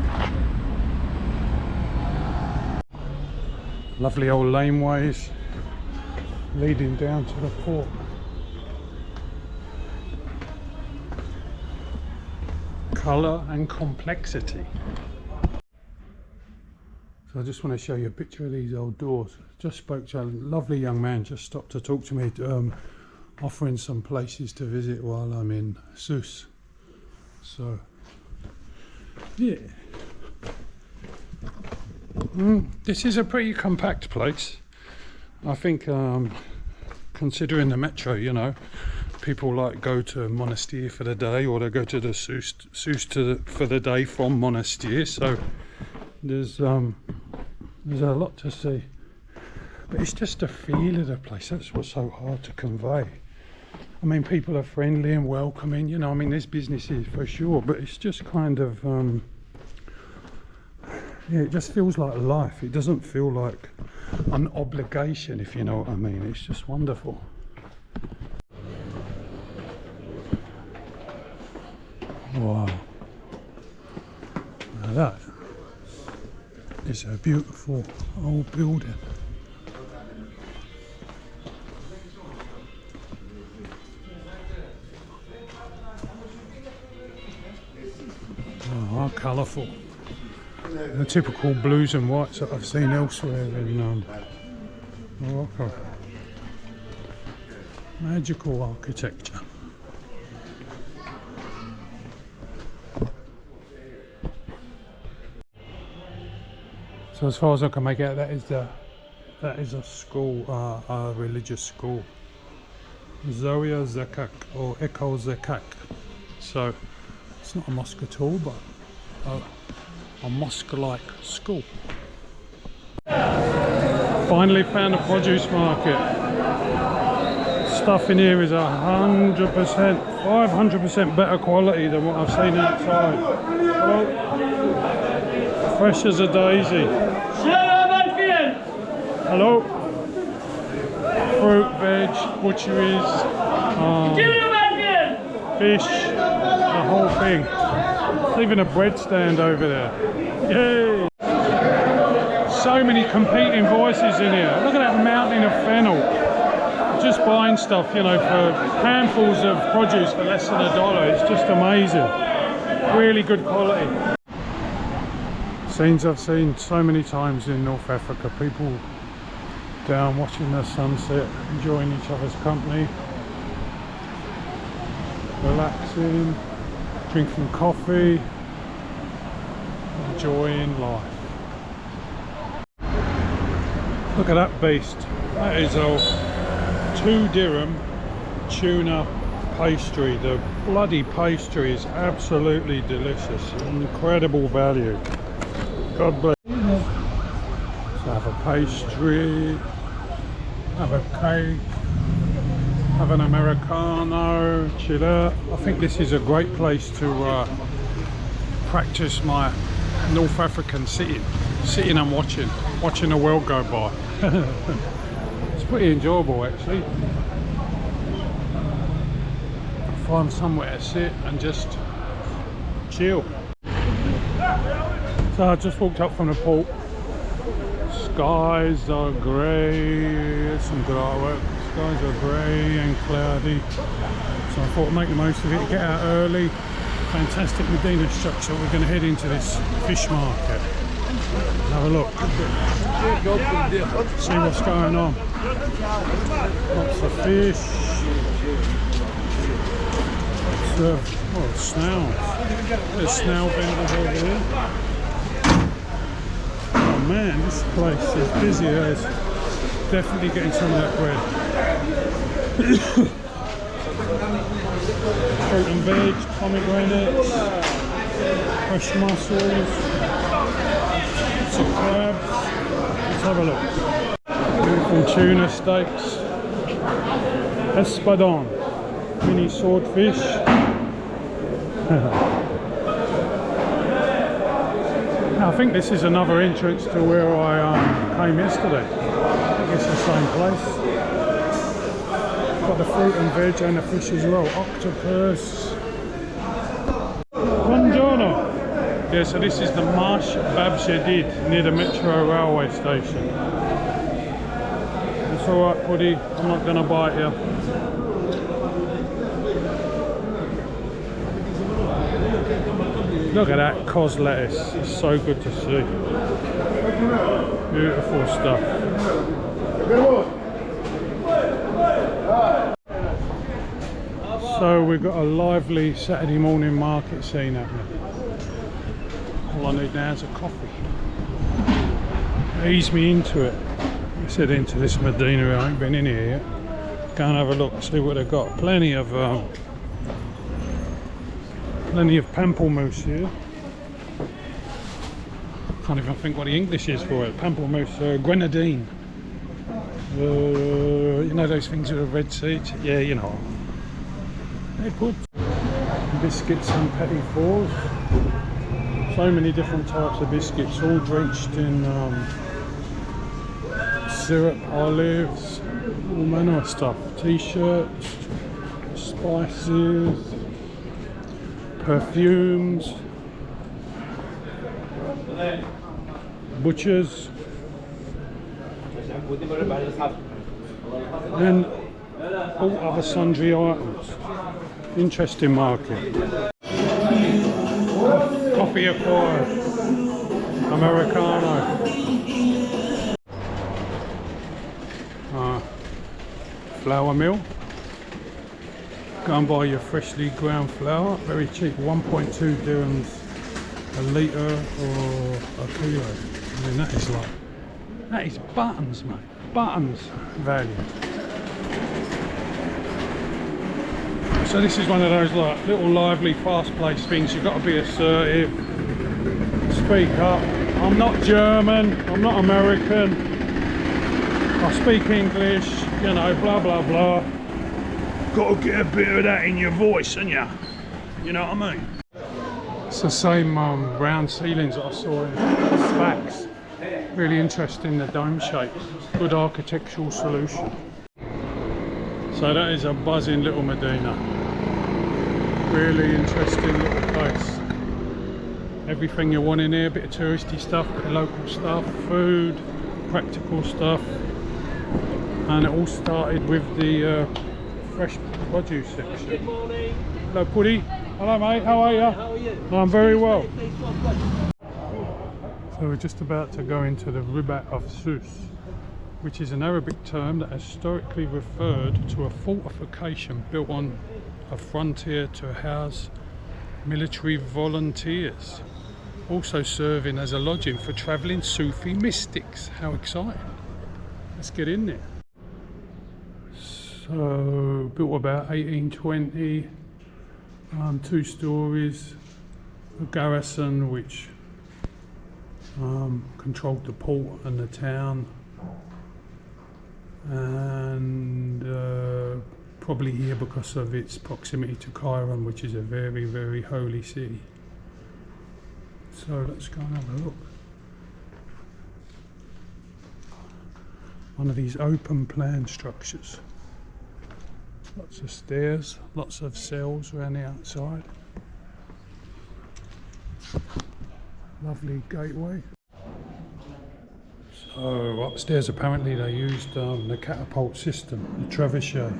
Lovely old laneways leading down to the port. Colour and complexity. So I just want to show you a picture of these old doors. Just spoke to a lovely young man, just stopped to talk to me, offering some places to visit while I'm in Sousse. So yeah, this is a pretty compact place. I think, considering the metro, you know, people like go to Monastir for the day, or they go to the Sousse for the day from Monastir. So there's a lot to see, but it's just the feel of the place. That's what's so hard to convey. I mean, people are friendly and welcoming, you know. I mean, there's businesses for sure, but it's just kind of yeah, it just feels like life. It doesn't feel like an obligation, if you know what I mean. It's just wonderful. Wow, now that is a beautiful old building. Oh, how colourful. The typical blues and whites that I've seen elsewhere in Morocco. Magical architecture. So as far as I can make out, that is a school, a religious school. Zawiya Zakak, or Ecole Zakak. So it's not a mosque at all, but a mosque-like school. Finally found a produce market. stuff in here is 100%, 500% better quality than what I've seen outside. Hello. Fresh as a daisy. Hello. Fruit, veg, butcheries, fish, the whole thing. There's even a bread stand over there. Yay! So many competing voices in here. Look at that mountain of fennel. Just buying stuff, you know, for handfuls of produce for less than $1. It's just amazing. Really good quality. Scenes I've seen so many times in North Africa. People down watching the sunset, enjoying each other's company, relaxing, drinking coffee, enjoying life. Look at that beast. That is a 2 dirham tuna pastry. The bloody pastry is absolutely delicious. Incredible value. God bless. So have a pastry, have a cake, have an Americano, chill out. I think this is a great place to practice my North African sitting and watching the world go by. It's pretty enjoyable actually. Find somewhere to sit and just chill. So I just walked up from the port. Skies are grey. There's some good artwork. Skies are grey and cloudy. So I thought I'd make the most of it, get out early. Fantastic Medina structure. We're going to head into this fish market. Have a look. See what's going on. Lots of fish. Lots of snails. There's snail vendors over here. Oh man, this place is busy. It's definitely getting some of that bread. Fruit and veg, pomegranates, fresh mussels, some crabs. Let's have a look. Beautiful tuna steaks, espadon, mini swordfish. I think this is another entrance to where I came yesterday. I think it's the same place. Got the fruit and veg and the fish as well. Octopus. Buongiorno. Yeah, so this is the Marsh Bab Shadid near the Metro Railway Station. It's alright, Puddy. I'm not going to bite you. Look at that cos lettuce. It's so good to see. Beautiful stuff. So we've got a lively Saturday morning market scene happening. All I need now is a coffee. Ease me into it. Let's head into this Medina. I ain't been in here yet. Go and have a look, see what they've got. Plenty of pamplemousse here. Can't even think what the English is for it. Pamplemousse, grenadine. You know those things with the red seeds? Yeah, you know. They're good. Biscuits and petit fours. So many different types of biscuits, all drenched in syrup, olives, all manner of stuff. T-shirts, spices, perfumes, butchers, and all other sundry items. Interesting market. Coffee acquired, Americano. Flour mill. Go and buy your freshly ground flour, very cheap, 1.2 dirhams a litre or a kilo. I mean that is buttons, mate, buttons value. So this is one of those like little lively fast-paced things. You've got to be assertive, speak up. I'm not German, I'm not American, I speak English, you know, blah blah blah. got to get a bit of that in your voice, haven't you? You know what I mean? It's the same round ceilings that I saw in Sfax. Really interesting, the dome shape. Good architectural solution. So that is a buzzing little Medina. Really interesting little place. Everything you want in here, a bit of touristy stuff, bit of local stuff, food, practical stuff. And it all started with the fresh produce section. Good morning. Hello Puddy. Hello mate, how are you? How are you? I'm very well. So we're just about to go into the Ribat of Sousse, which is an Arabic term that historically referred to a fortification built on a frontier to house military volunteers, also serving as a lodging for travelling Sufi mystics. How exciting. Let's get in there. So, built about 1820, 2 stories, a garrison which controlled the port and the town, and probably here because of its proximity to Cairo, which is a very, very holy city. So let's go and have a look. One of these open plan structures. Lots of stairs, lots of cells around the outside. Lovely gateway. So upstairs apparently they used the catapult system, the trebuchet,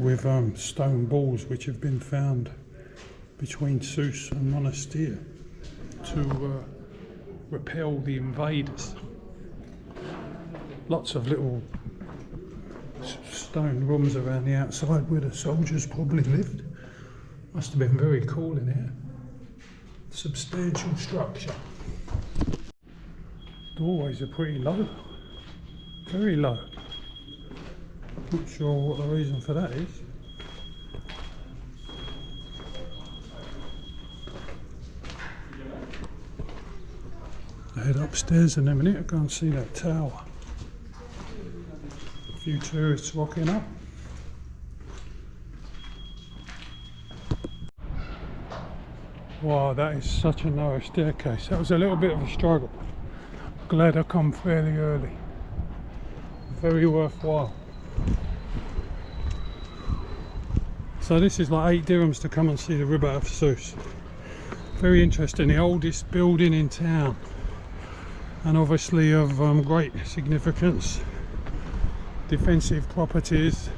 with stone balls which have been found between Sousse and Monastir to repel the invaders. Lots of little stone rooms around the outside where the soldiers probably lived. Must have been very cool in here. Substantial structure. Doorways are pretty low, very low. Not sure what the reason for that is. I head upstairs in a minute to go and see that tower. A few tourists rocking up. Wow, that is such a narrow staircase. That was a little bit of a struggle. Glad I come fairly early. Very worthwhile. So this is like 8 dirhams to come and see the Ribat of Sousse. Very interesting, the oldest building in town, and obviously of great significance. Defensive properties,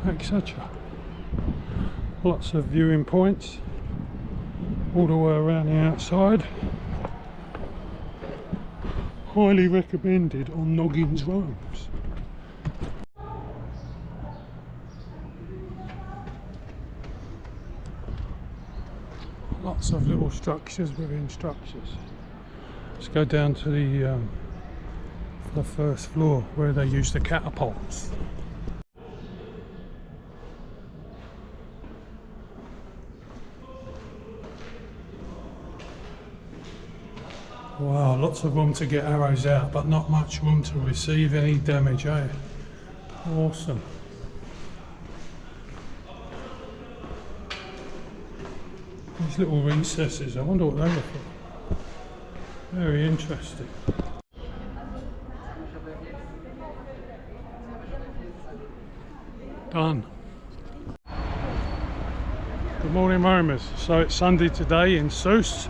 etc. Lots of viewing points all the way around the outside. Highly recommended on Noggins roams. Lots of little structures within structures. Let's go down to the first floor where they use the catapults. Wow, lots of room to get arrows out, but not much room to receive any damage, eh? Awesome. These little recesses, I wonder what they were for. Very interesting. Done. Good morning, roamers. So it's Sunday today in Sousse,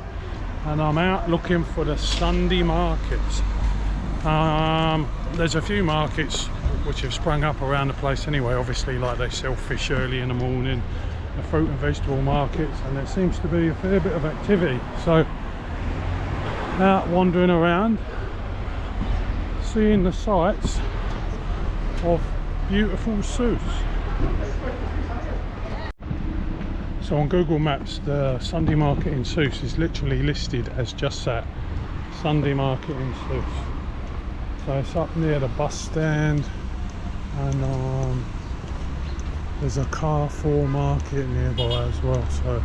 and I'm out looking for the Sunday markets. There's a few markets which have sprung up around the place anyway, obviously, like they sell fish early in the morning, the fruit and vegetable markets, and there seems to be a fair bit of activity. So out wandering around, seeing the sights of beautiful Sousse. So on Google Maps, the Sunday market in Sousse is literally listed as just that, Sunday market in Sousse. So it's up near the bus stand, and there's a Carrefour market nearby as well. So,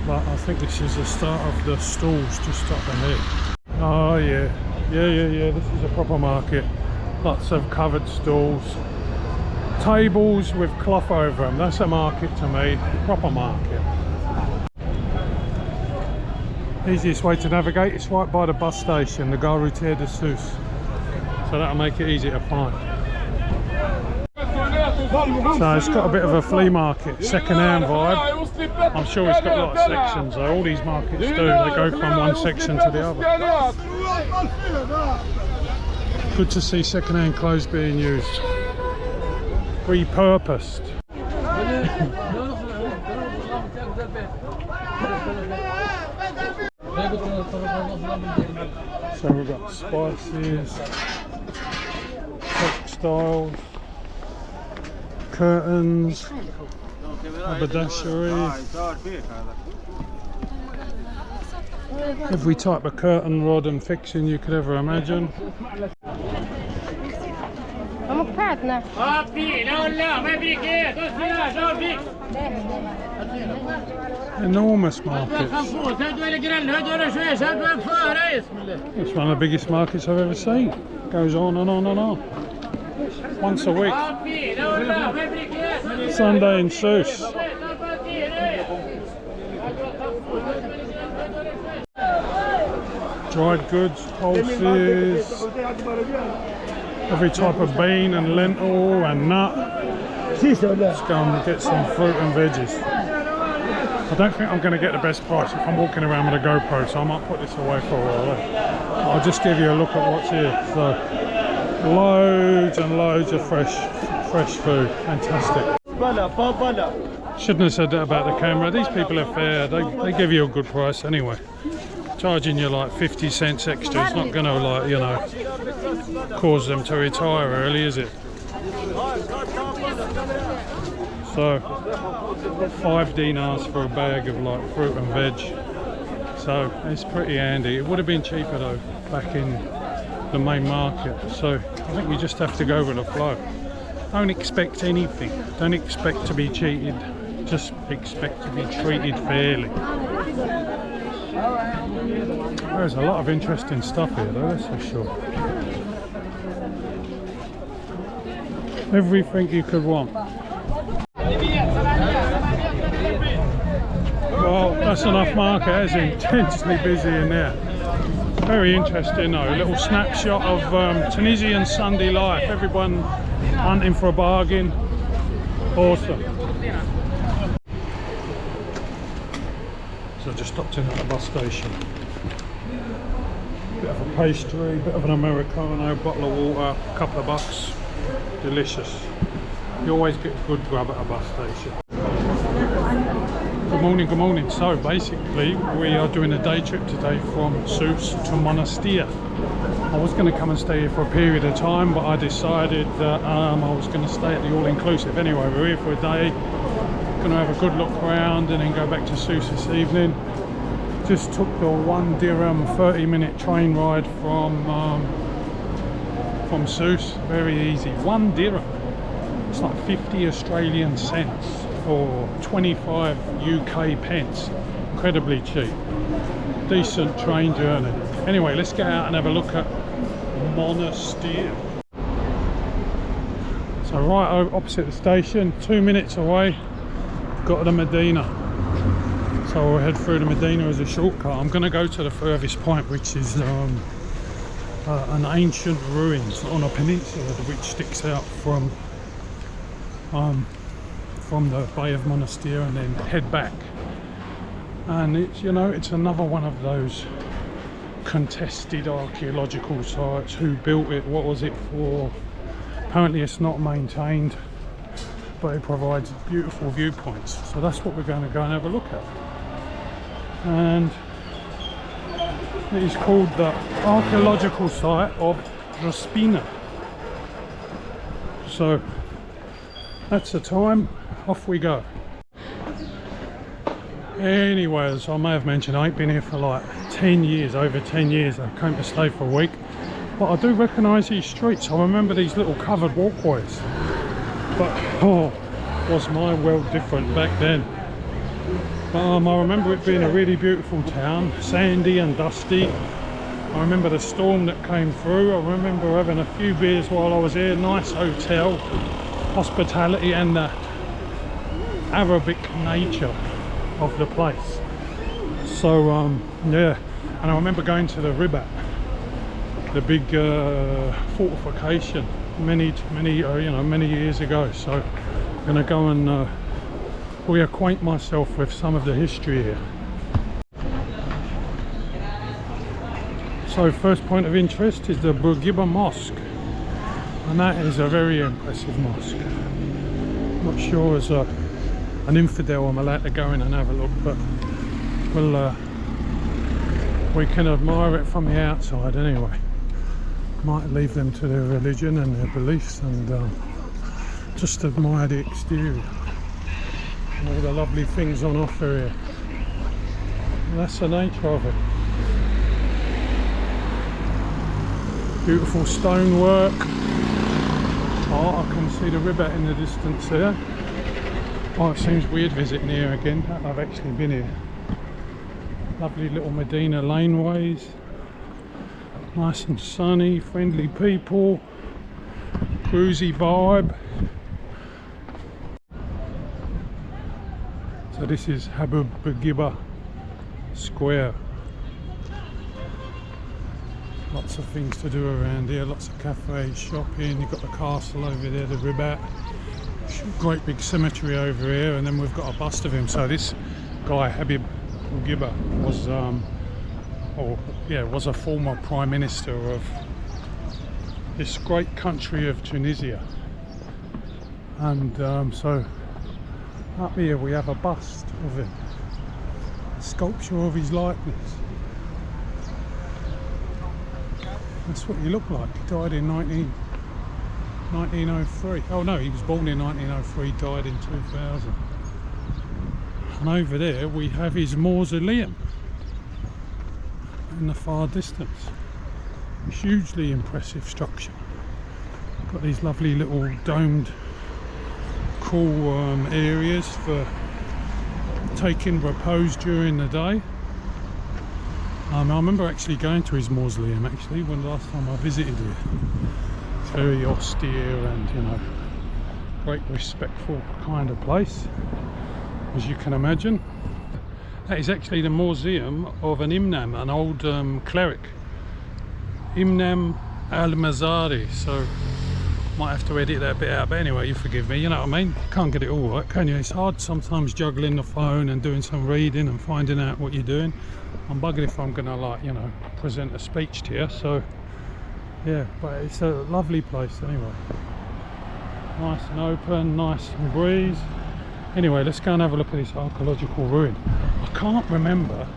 but I think this is the start of the stalls just up ahead. Oh yeah, this is a proper market. Lots of covered stalls, tables with cloth over them. That's a market to me, proper market. Easiest way to navigate is right by the bus station, the Gare Routière de Sousse. So that'll make it easy to find. So it's got a bit of a flea market, second-hand vibe. I'm sure it's got a lot of sections, though. All these markets do, they go from one section to the other. Good to see second-hand clothes being used, repurposed. So we've got spices, textiles, curtains, haberdashery, every type of curtain rod and fixing you could ever imagine. Enormous markets. It's one of the biggest markets I've ever seen. Goes on and on and on. Once a week. Sunday in Sousse. Dried goods, pulses, every type of bean and lentil and nut. Let's go and get some fruit and veggies. I don't think I'm going to get the best price if I'm walking around with a GoPro, so I might put this away for a while. I'll just give you a look at what's here. So, loads and loads of fresh food. Fantastic. Shouldn't have said that about the camera. These people are fair. They give you a good price anyway. Charging you like 50 cents extra is not going to, like, you know, cause them to retire early, is it? So 5 dinars for a bag of like fruit and veg, so it's pretty handy. It would have been cheaper though back in the main market, so I think you just have to go with the flow. Don't expect anything, don't expect to be cheated, just expect to be treated fairly. There's a lot of interesting stuff here though, that's for sure. Everything you could want. Well, that's enough market. It's intensely busy in there. Very interesting though. A little snapshot of Tunisian Sunday life. Everyone hunting for a bargain. Awesome. So I just stopped in at the bus station. Bit of a pastry, bit of an Americano, bottle of water, a couple of bucks. Delicious. You always get good grub at a bus station. Good morning, good morning. So basically we are doing a day trip today from Sousse to Monastir. I was going to come and stay here for a period of time, but I decided that I was going to stay at the all-inclusive anyway. We're here for a day, going to have a good look around and then go back to Sousse this evening. Just took the 1 dirham 30-minute train ride from Sousse. Very easy. 1 dirham. It's like 50 Australian cents or 25 UK pence. Incredibly cheap. Decent train journey. Anyway, let's get out and have a look at Monastir. So right opposite the station, 2 minutes away, got to the Medina. So we'll head through the Medina as a shortcut. I'm going to go to the furthest point, which is an ancient ruins on a peninsula which sticks out from the Bay of Monastir, and then head back. And it's, you know, it's another one of those contested archaeological sites. Who built it? What was it for? Apparently it's not maintained, but it provides beautiful viewpoints. So that's what we're going to go and have a look at. And it is called the archaeological site of Ruspina. So that's the time, off we go. Anyways, I may have mentioned I ain't been here for like 10 years, over 10 years. I came to stay for a week, but I do recognise these streets. I remember these little covered walkways, but oh, was my world different back then. I remember it being a really beautiful town, sandy and dusty, I remember the storm that came through. I remember having a few beers while I was here. Nice hotel, hospitality, and the Arabic nature of the place. So yeah, and I remember going to the Ribat, the big fortification, many years ago. So I'm gonna go and reacquaint myself with some of the history here. So first point of interest is the Borj Erras Mosque, and that is a very impressive mosque. Not sure as an infidel I'm allowed to go in and have a look, but we can admire it from the outside anyway. Might leave them to their religion and their beliefs, and just admire the exterior and all the lovely things on offer here. And that's the nature of it. Beautiful stonework. Oh, I can see the Ribat in the distance there. Oh, it seems weird visiting here again. I've actually been here. Lovely little Medina laneways. Nice and sunny, friendly people. Cruisy vibe. So this is Harbour Square. Lots of things to do around here, lots of cafes, shopping. You've got the castle over there, the Ribat. Great big cemetery over here, and then we've got a bust of him. So this guy, Habib Bourguiba, was a former prime minister of this great country of Tunisia. And so up here we have a bust of him, a sculpture of his likeness. That's what he looked like. He died in 1903. Oh no, he was born in 1903, died in 2000. And over there we have his mausoleum in the far distance. Hugely impressive structure. Got these lovely little domed, cool areas for taking repose during the day. I remember actually going to his mausoleum when the last time I visited here. It's very austere and, you know, great respectful kind of place, as you can imagine. That is actually the museum of an imam, an old cleric, Imam al-Mazari. So might have to edit that bit out, but anyway, you forgive me, you know what I mean? Can't get it all right, can you? It's hard sometimes juggling the phone and doing some reading and finding out what you're doing. I'm buggered if I'm gonna, like, you know, present a speech to you. So yeah, but it's a lovely place anyway. Nice and open, nice and breeze. Anyway, let's go and have a look at this archaeological ruin. I can't remember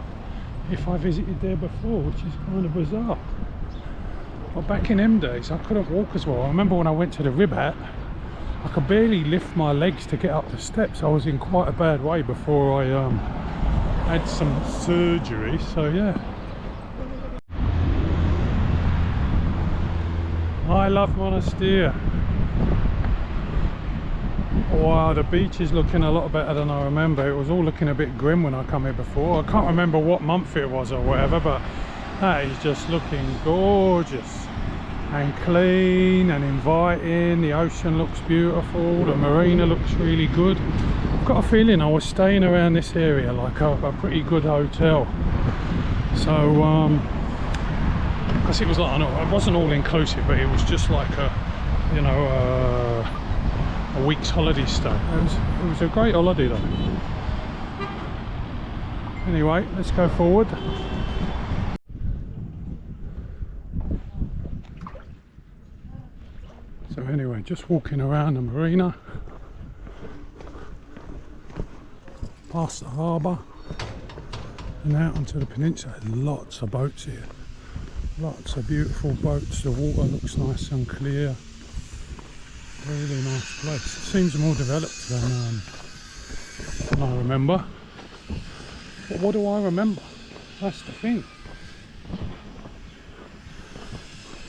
if I visited there before, which is kind of bizarre. But back in them days, I couldn't walk as well. I remember when I went to the Ribat, I could barely lift my legs to get up the steps. I was in quite a bad way before I had some surgery, so yeah. I love Monastir. Wow, the beach is looking a lot better than I remember. It was all looking a bit grim when I come here before. I can't remember what month it was or whatever, but that is just looking gorgeous and clean and inviting. The ocean looks beautiful, the marina looks really good. I've got a feeling I was staying around this area, like a pretty good hotel. So because it was like, it wasn't all inclusive, but it was just like a, you know, a week's holiday stay. It was a great holiday though. Anyway, let's go forward. So anyway, just walking around the marina, past the harbour and out onto the peninsula. There's lots of boats here, lots of beautiful boats. The water looks nice and clear. Really nice place. It seems more developed than I remember. But what do I remember? That's the thing.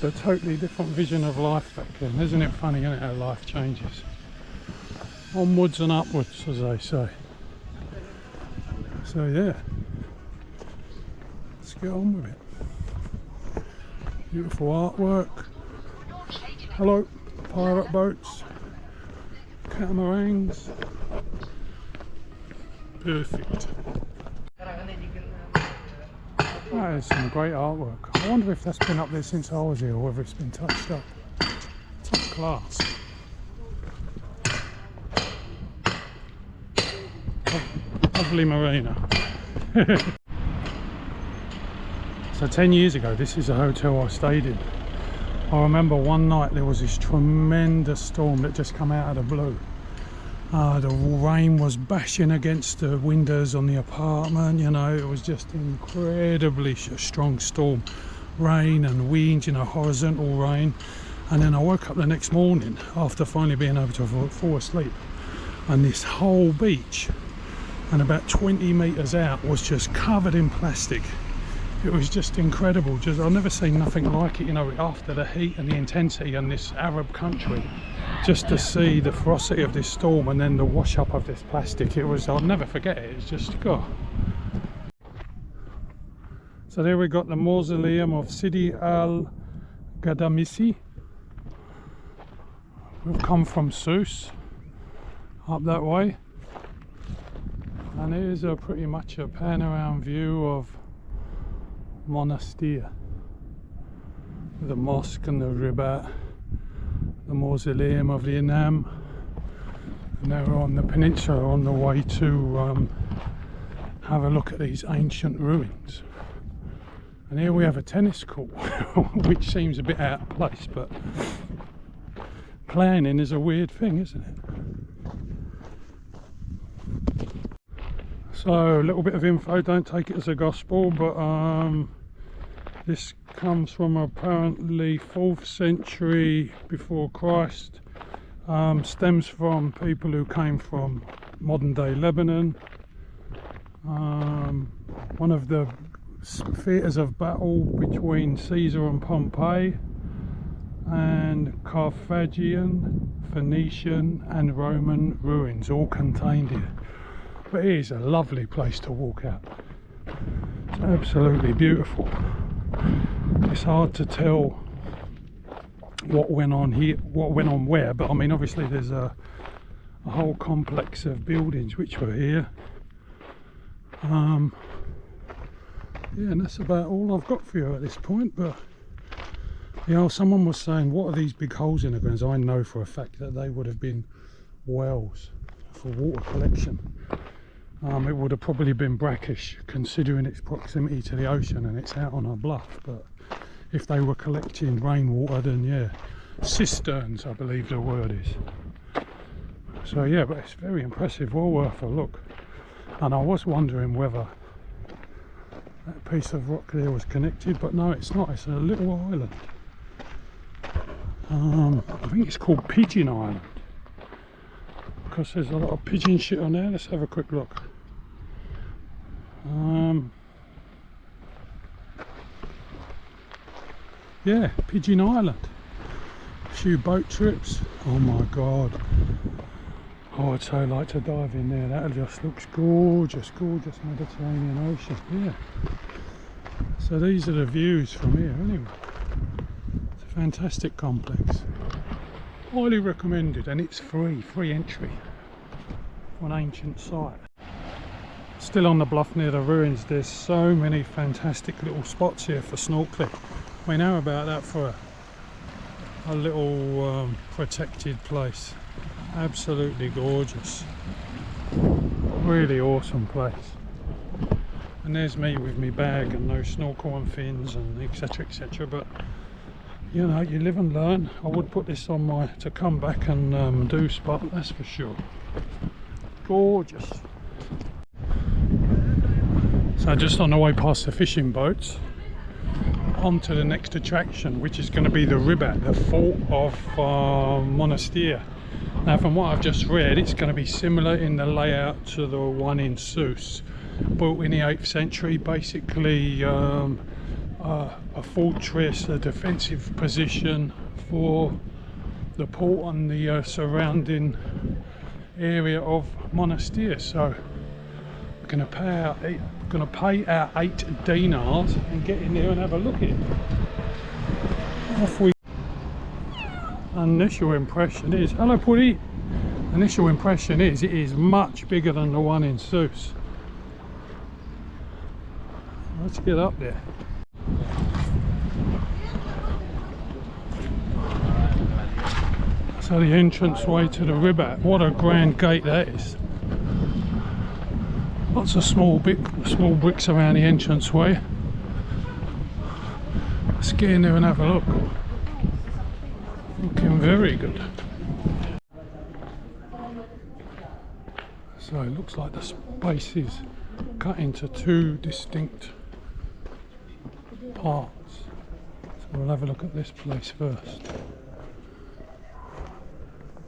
A totally different vision of life back then. Isn't it funny, isn't it, how life changes? Onwards and upwards, as they say. So yeah, let's get on with it. Beautiful artwork. Hello, pirate boats, catamarans. Perfect. That is some great artwork. I wonder if that's been up there since I was here or whether it's been touched up. Top class. Lovely marina. So 10 years ago, this is a hotel I stayed in. I remember one night there was this tremendous storm that just come out of the blue. The rain was bashing against the windows on the apartment, you know, it was just incredibly strong storm. Rain and wind, you know, horizontal rain. And then I woke up the next morning after finally being able to fall asleep. And this whole beach, and about 20 metres out, was just covered in plastic. It was just incredible. Just I've never seen nothing like it, you know, after the heat and the intensity in this Arab country. Just to see the ferocity of this storm and then the wash up of this plastic, it was, I'll never forget it. It's just, God. So there we got the mausoleum of Sidi al-Gadamisi. We've come from Sousse up that way, and here's pretty much a panorama view of Monastir, the mosque and the Ribat, the mausoleum of the Imam. And now we're on the peninsula on the way to have a look at these ancient ruins. And here we have a tennis court, which seems a bit out of place, but planning is a weird thing, isn't it? So a little bit of info, don't take it as a gospel, but this comes from apparently 4th century before Christ, stems from people who came from modern day Lebanon. One of the theatres of battle between Caesar and Pompey, and Carthaginian, Phoenician and Roman ruins all contained here. But it is a lovely place to walk out. It's absolutely beautiful. It's hard to tell what went on here, what went on where, but I mean obviously there's a whole complex of buildings which were here. Yeah, and that's about all I've got for you at this point. But you know, someone was saying, what are these big holes in the ground? I know for a fact that they would have been wells for water collection. It would have probably been brackish considering its proximity to the ocean and it's out on a bluff, but if they were collecting rainwater, then yeah, cisterns I believe the word is. So yeah, but it's very impressive, well worth a look. And I was wondering whether that piece of rock there was connected, but no, it's not. It's a little island. I think it's called Pigeon Island, because there's a lot of pigeon shit on there. Let's have a quick look. Yeah, Pigeon Island. A few boat trips. Oh my god. Oh, I'd so like to dive in there. That just looks gorgeous, gorgeous Mediterranean Ocean. Yeah. So these are the views from here anyway. It's a fantastic complex. Highly recommended, and it's free entry for an ancient site. Still on the bluff near the ruins, there's so many fantastic little spots here for snorkeling. We know about that for a little protected place. Absolutely gorgeous. Really awesome place. And there's me with my bag and no snorkel and fins and etc, etc. But you know, you live and learn. I would put this on my to come back and do spot, that's for sure. Gorgeous. So just on the way past the fishing boats, on to the next attraction, which is going to be the Ribat, the fort of Monastir. Now from what I've just read, it's going to be similar in the layout to the one in Sousse, built in the 8th century, basically a fortress, a defensive position for the port and the surrounding area of Monastir. So we're going to pay our 8 dinars and get in there and have a look at it. Off we. Initial impression is, hello Puddy. Initial impression is it is much bigger than the one in Sousse. Let's get up there. So the entrance way to the Ribat, what a grand gate that is. Lots of small bricks around the entrance way. Let's get in there and have a look. Looking very good. So it looks like the space is cut into two distinct parts. So we'll have a look at this place first.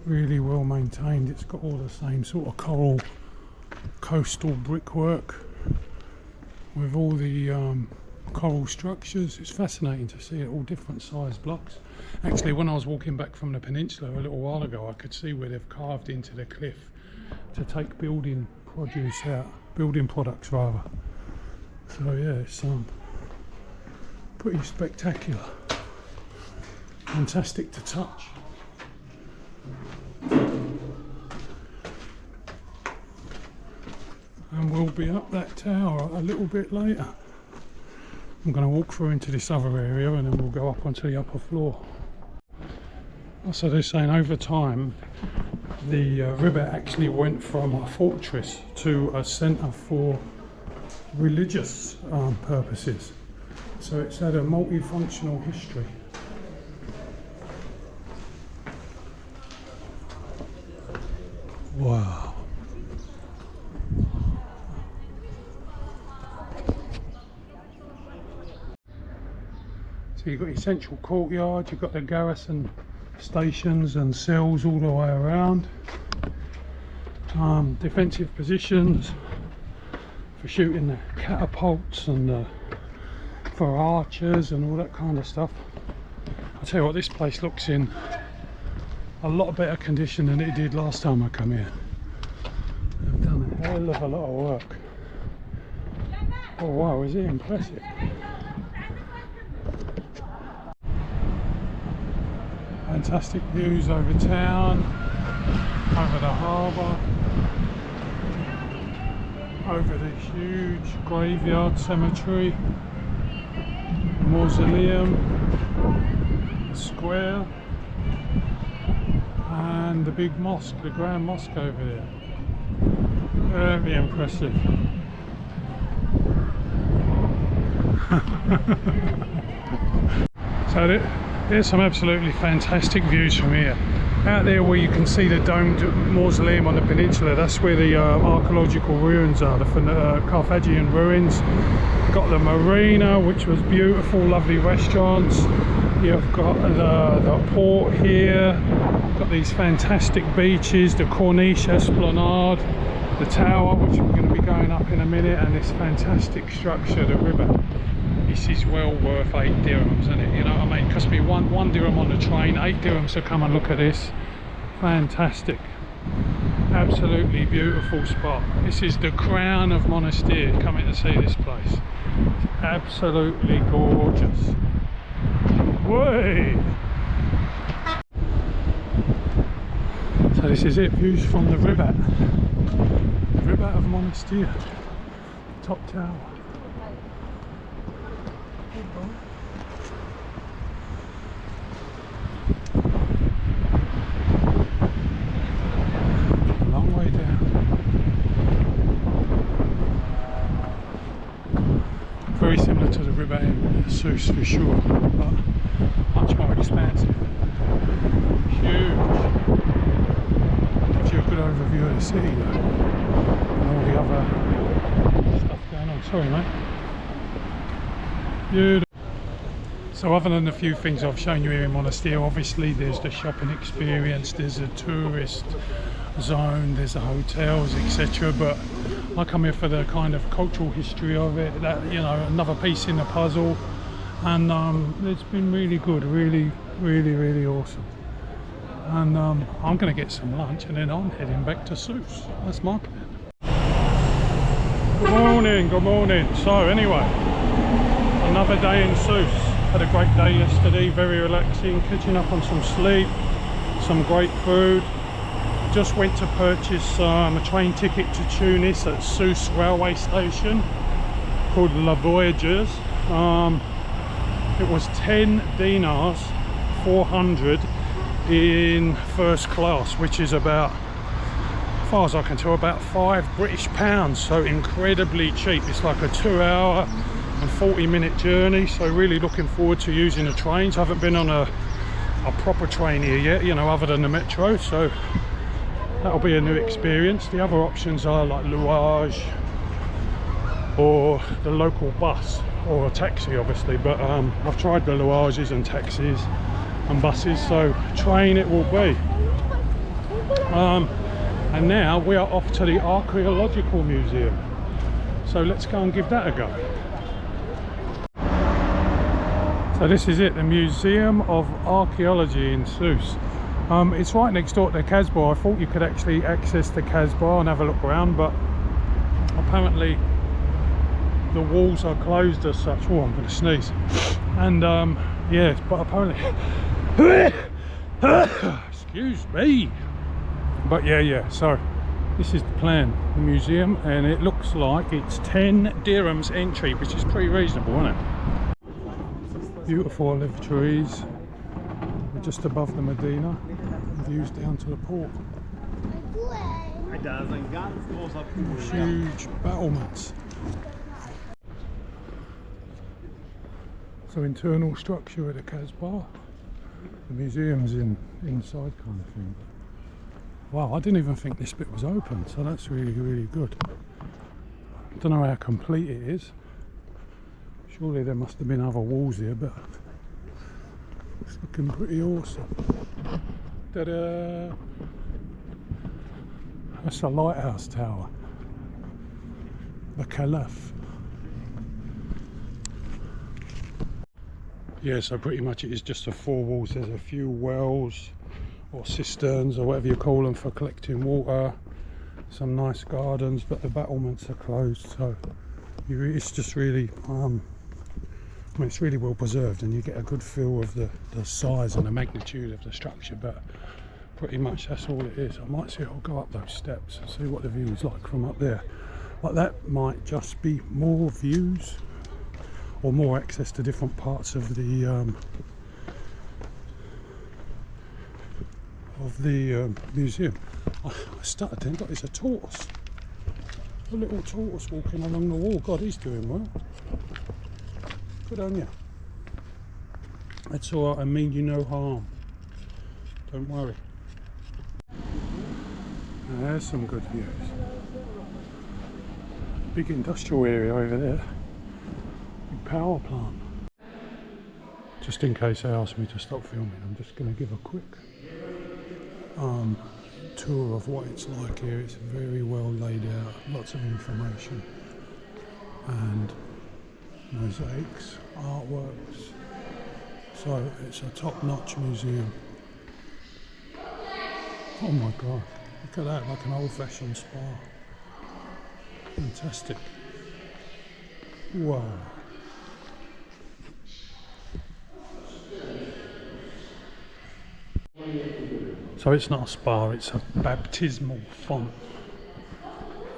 Really well maintained. It's got all the same sort of coral coastal brickwork with all the coral structures. It's fascinating to see it, all different sized blocks. Actually, when I was walking back from the peninsula a little while ago, I could see where they've carved into the cliff to take building produce out, building products rather. So yeah, it's pretty spectacular. Fantastic to touch. And we'll be up that tower a little bit later. I'm going to walk through into this other area and then we'll go up onto the upper floor. So they're saying over time the Ribat actually went from a fortress to a centre for religious purposes. So it's had a multifunctional history. Wow. So you've got your central courtyard, you've got the garrison stations and cells all the way around. Defensive positions for shooting the catapults and for archers and all that kind of stuff. I'll tell you what, this place looks in a lot better condition than it did last time I come here. They've done a hell of a lot of work. Oh wow, is it impressive? Fantastic views over town, over the harbour, over the huge graveyard cemetery, mausoleum, the square, and the big mosque, the grand mosque over there. Very impressive. So there's some absolutely fantastic views from here. Out there where you can see the domed mausoleum on the peninsula, that's where the archaeological ruins are, the Carthaginian ruins. Got the marina, which was beautiful, lovely restaurants. You've got the port here, got these fantastic beaches, the Corniche Esplanade, the tower, which we're going to be going up in a minute, and this fantastic structure, the Ribat. This is well worth 8 dirhams, isn't it? You know what I mean? It cost me one dirham on the train, 8 dirhams to come and look at this. Fantastic. Absolutely beautiful spot. This is the crown of Monastir, coming to see this place. Absolutely gorgeous. Way! So this is it, views from the Ribat. The Ribat of Monastir. Top tower. Long way down. Very similar to the Ribat in Sousse for sure, but much more expansive. Huge. Gives you a good overview of the city though, and all the other stuff going on. Sorry mate. Beautiful. So other than the few things I've shown you here in Monastir, obviously there's the shopping experience, there's a tourist zone, there's the hotels, etc. But I come here for the kind of cultural history of it, that, you know, another piece in the puzzle, and it's been really good, really awesome. And I'm going to get some lunch and then I'm heading back to Sousse. That's my plan. Good morning. So anyway, another day in Sousse. Had a great day yesterday, very relaxing, catching up on some sleep, some great food. Just went to purchase a train ticket to Tunis at Sousse railway station called Borj Erras. It was 10 dinars, 400 in first class, which is about, as far as I can tell, about £5 British, so incredibly cheap. It's like a 2-hour and 40-minute journey, so really looking forward to using the trains. I haven't been on a proper train here yet, you know, other than the metro, so that'll be a new experience. The other options are like Luage or the local bus or a taxi, obviously, but I've tried the Luages and taxis and buses, so train it will be. And now we are off to the Archaeological Museum, so let's go and give that a go. So this is it, the Museum of Archaeology in Sousse. It's right next door to the Kasbah. I thought you could actually access the Kasbah and have a look around, but apparently the walls are closed as such. Oh, I'm going to sneeze. And yes, but apparently excuse me, but yeah, so this is the plan, the museum, and it looks like it's 10 dirhams entry, which is pretty reasonable, isn't it? Beautiful olive trees. We're just above the Medina, views down to the port. Huge battlements. So internal structure of the Kasbah. The museum's inside kind of thing. Wow, I didn't even think this bit was open, so that's really, really good. I don't know how complete it is. Surely there must have been other walls here, but it's looking pretty awesome. Ta-da! That's a lighthouse tower. The Caliph. Yeah, so pretty much it is just the 4 walls. There's a few wells or cisterns or whatever you call them for collecting water. Some nice gardens, but the battlements are closed, so it's just really I mean, it's really well preserved, and you get a good feel of the size and the magnitude of the structure, but pretty much that's all it is. I might see if I'll go up those steps and see what the view is like from up there. Like that might just be more views or more access to different parts of the museum. I started thinking, God, it's a tortoise. A little tortoise walking along the wall. God, he's doing well. Good on you. That's alright, I mean you no harm. Don't worry. Now, there's some good views. Big industrial area over there. Big power plant. Just in case they ask me to stop filming, I'm just going to give a quick tour of what it's like here. It's very well laid out, lots of information, and mosaics, artworks, so it's a top-notch museum. Oh my god, look at that, like an old-fashioned spa. Fantastic. Wow. So it's not a spa, it's a baptismal font,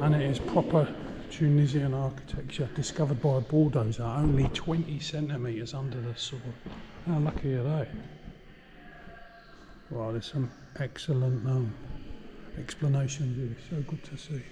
and it is proper Tunisian architecture discovered by a bulldozer only 20 centimetres under the soil. How lucky are they? Wow, there's some excellent explanations here, so good to see.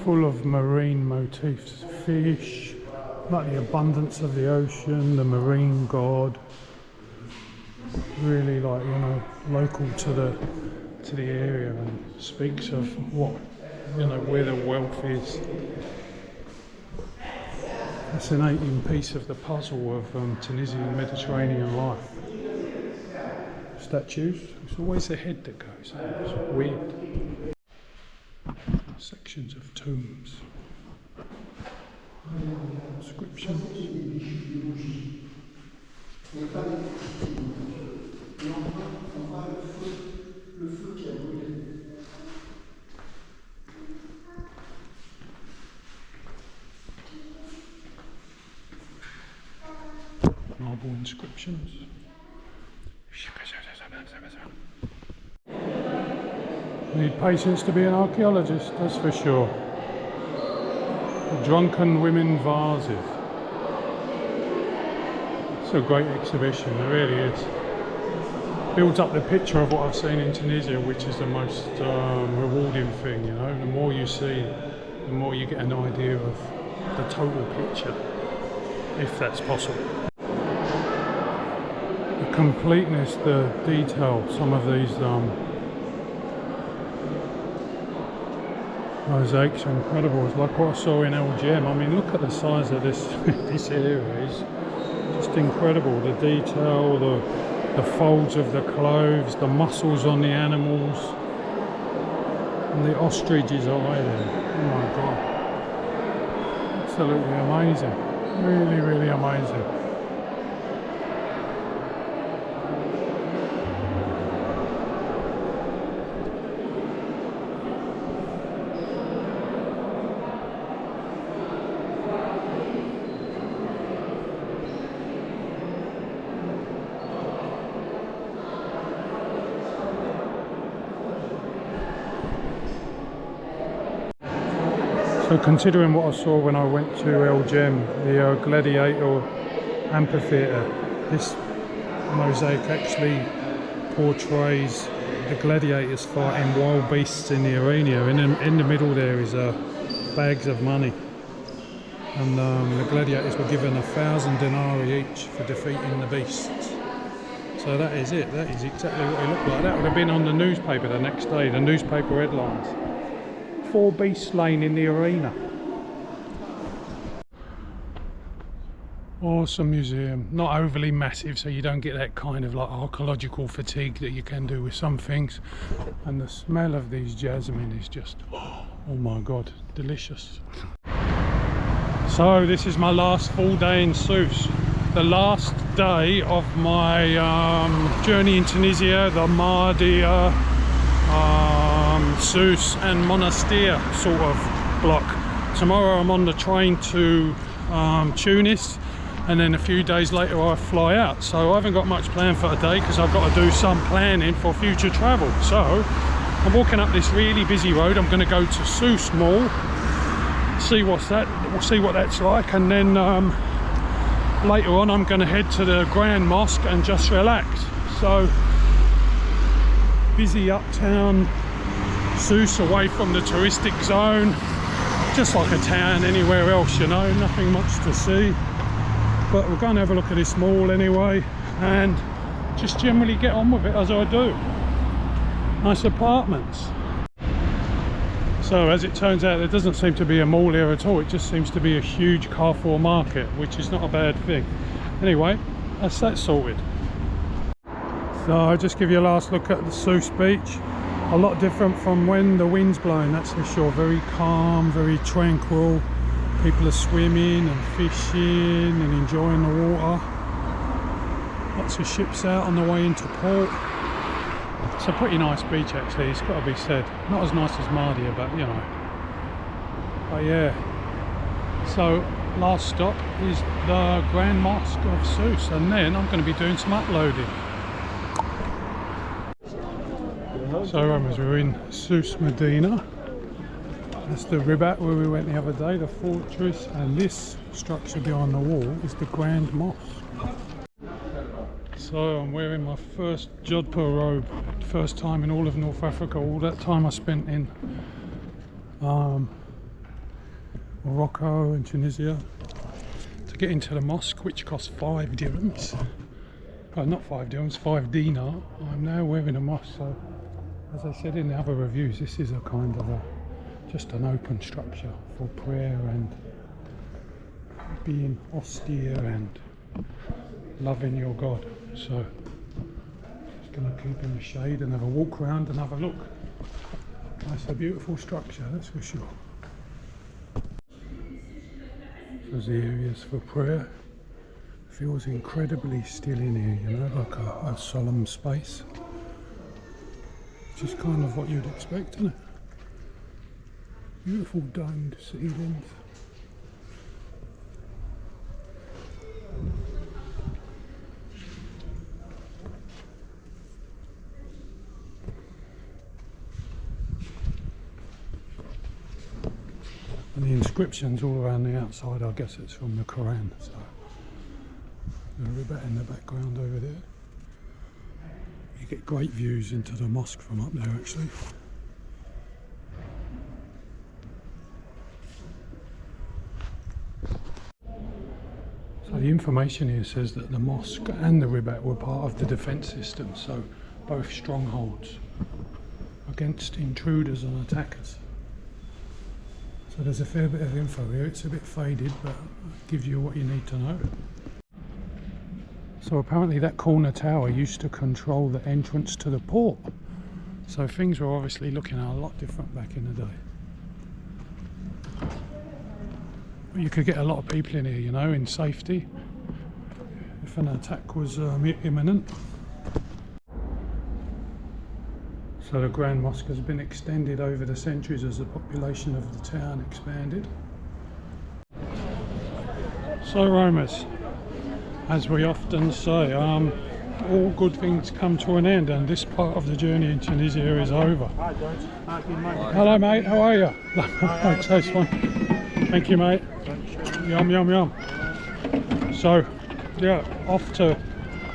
Full of marine motifs, fish, like the abundance of the ocean, the marine god. Really, like, you know, local to the area, and speaks of what, you know, where the wealth is. Fascinating piece of the puzzle of Tunisian Mediterranean life. Statues. It's always the head that goes. It's weird. Sections of tombs. Inscriptions. Marble inscriptions. Need patience to be an archaeologist, that's for sure. Drunken women vases. It's a great exhibition, it really is. Builds up the picture of what I've seen in Tunisia, which is the most rewarding thing, you know. The more you see, the more you get an idea of the total picture, if that's possible. The completeness, the detail, some of these mosaics are incredible. It's like what I saw in LGM. I mean, look at the size of this this area. It's just incredible. The detail, the folds of the clothes, the muscles on the animals, and the ostrich's eye there. Oh my god. Absolutely amazing. Really, really amazing. So considering what I saw when I went to LGM, the gladiator amphitheatre, this mosaic actually portrays the gladiators fighting wild beasts in the arena. In the middle there is bags of money, and the gladiators were given 1,000 dinari each for defeating the beasts. So that is it, that is exactly what it looked like. That would have been on the newspaper the next day, the newspaper headlines. 4 beasts slain in the arena. Awesome museum, not overly massive, so you don't get that kind of like archaeological fatigue that you can do with some things. And the smell of these jasmine is just, oh my god, delicious. So this is my last full day in Sousse. The last day of my journey in Tunisia, the Mahdia, Sousse and Monastir sort of block. Tomorrow I'm on the train to Tunis, and then a few days later I fly out. So I haven't got much planned for today because I've got to do some planning for future travel. So I'm walking up this really busy road. I'm going to go to Sousse Mall, see what that's like, and then later on I'm going to head to the Grand Mosque and just relax. So busy uptown Sousse, away from the touristic zone, just like a town anywhere else, you know, nothing much to see. But we're going to have a look at this mall anyway and just generally get on with it as I do. Nice apartments. So as it turns out, there doesn't seem to be a mall here at all. It just seems to be a huge Carrefour market, which is not a bad thing. Anyway, that's that sorted. So I'll just give you a last look at the Sousse Beach. A lot different from when the wind's blowing, that's for sure. Very calm, very tranquil. People are swimming and fishing and enjoying the water. Lots of ships out on the way into port. It's a pretty nice beach actually, it's got to be said. Not as nice as Mahdia, but you know. But yeah. So last stop is the Grand Mosque of Sousse, and then I'm going to be doing some uploading. So as we're in Sousse Medina, that's the Ribat where we went the other day, the fortress, and this structure behind the wall is the Grand Mosque. So I'm wearing my first Jodhpur robe, first time in all of North Africa. All that time I spent in Morocco and Tunisia to get into the mosque, which cost 5 dirhams. Well, not 5 dirhams, 5 dinar. I'm now wearing a mosque, so as I said in the other reviews, this is a kind of just an open structure for prayer and being austere and loving your God. So just going to keep in the shade and have a walk around and have a look. That's a beautiful structure, that's for sure. There's the areas for prayer. Feels incredibly still in here, you know, like a solemn space. Which is kind of what you'd expect, isn't it? Beautiful domed ceilings. And the inscriptions all around the outside, I guess it's from the Quran. So the Ribat in the background over there. You get great views into the mosque from up there actually. So the information here says that the mosque and the Ribat were part of the defence system, so both strongholds against intruders and attackers. So there's a fair bit of info here. It's a bit faded, but it gives you what you need to know. So apparently that corner tower used to control the entrance to the port. So things were obviously looking a lot different back in the day. But you could get a lot of people in here, you know, in safety, if an attack was imminent. So the Grand Mosque has been extended over the centuries as the population of the town expanded. So Roamers, as we often say, all good things come to an end, and this part of the journey in Tunisia is over. Hello mate, how are you? I'll taste one. Thank you mate. Yum yum yum. So yeah, off to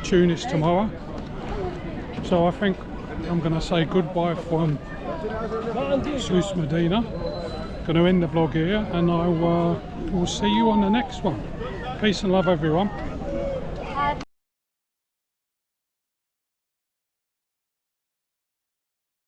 Tunis tomorrow. So I think I'm going to say goodbye from Sousse Medina. Going to end the vlog here, and I will see you on the next one. Peace and love everyone.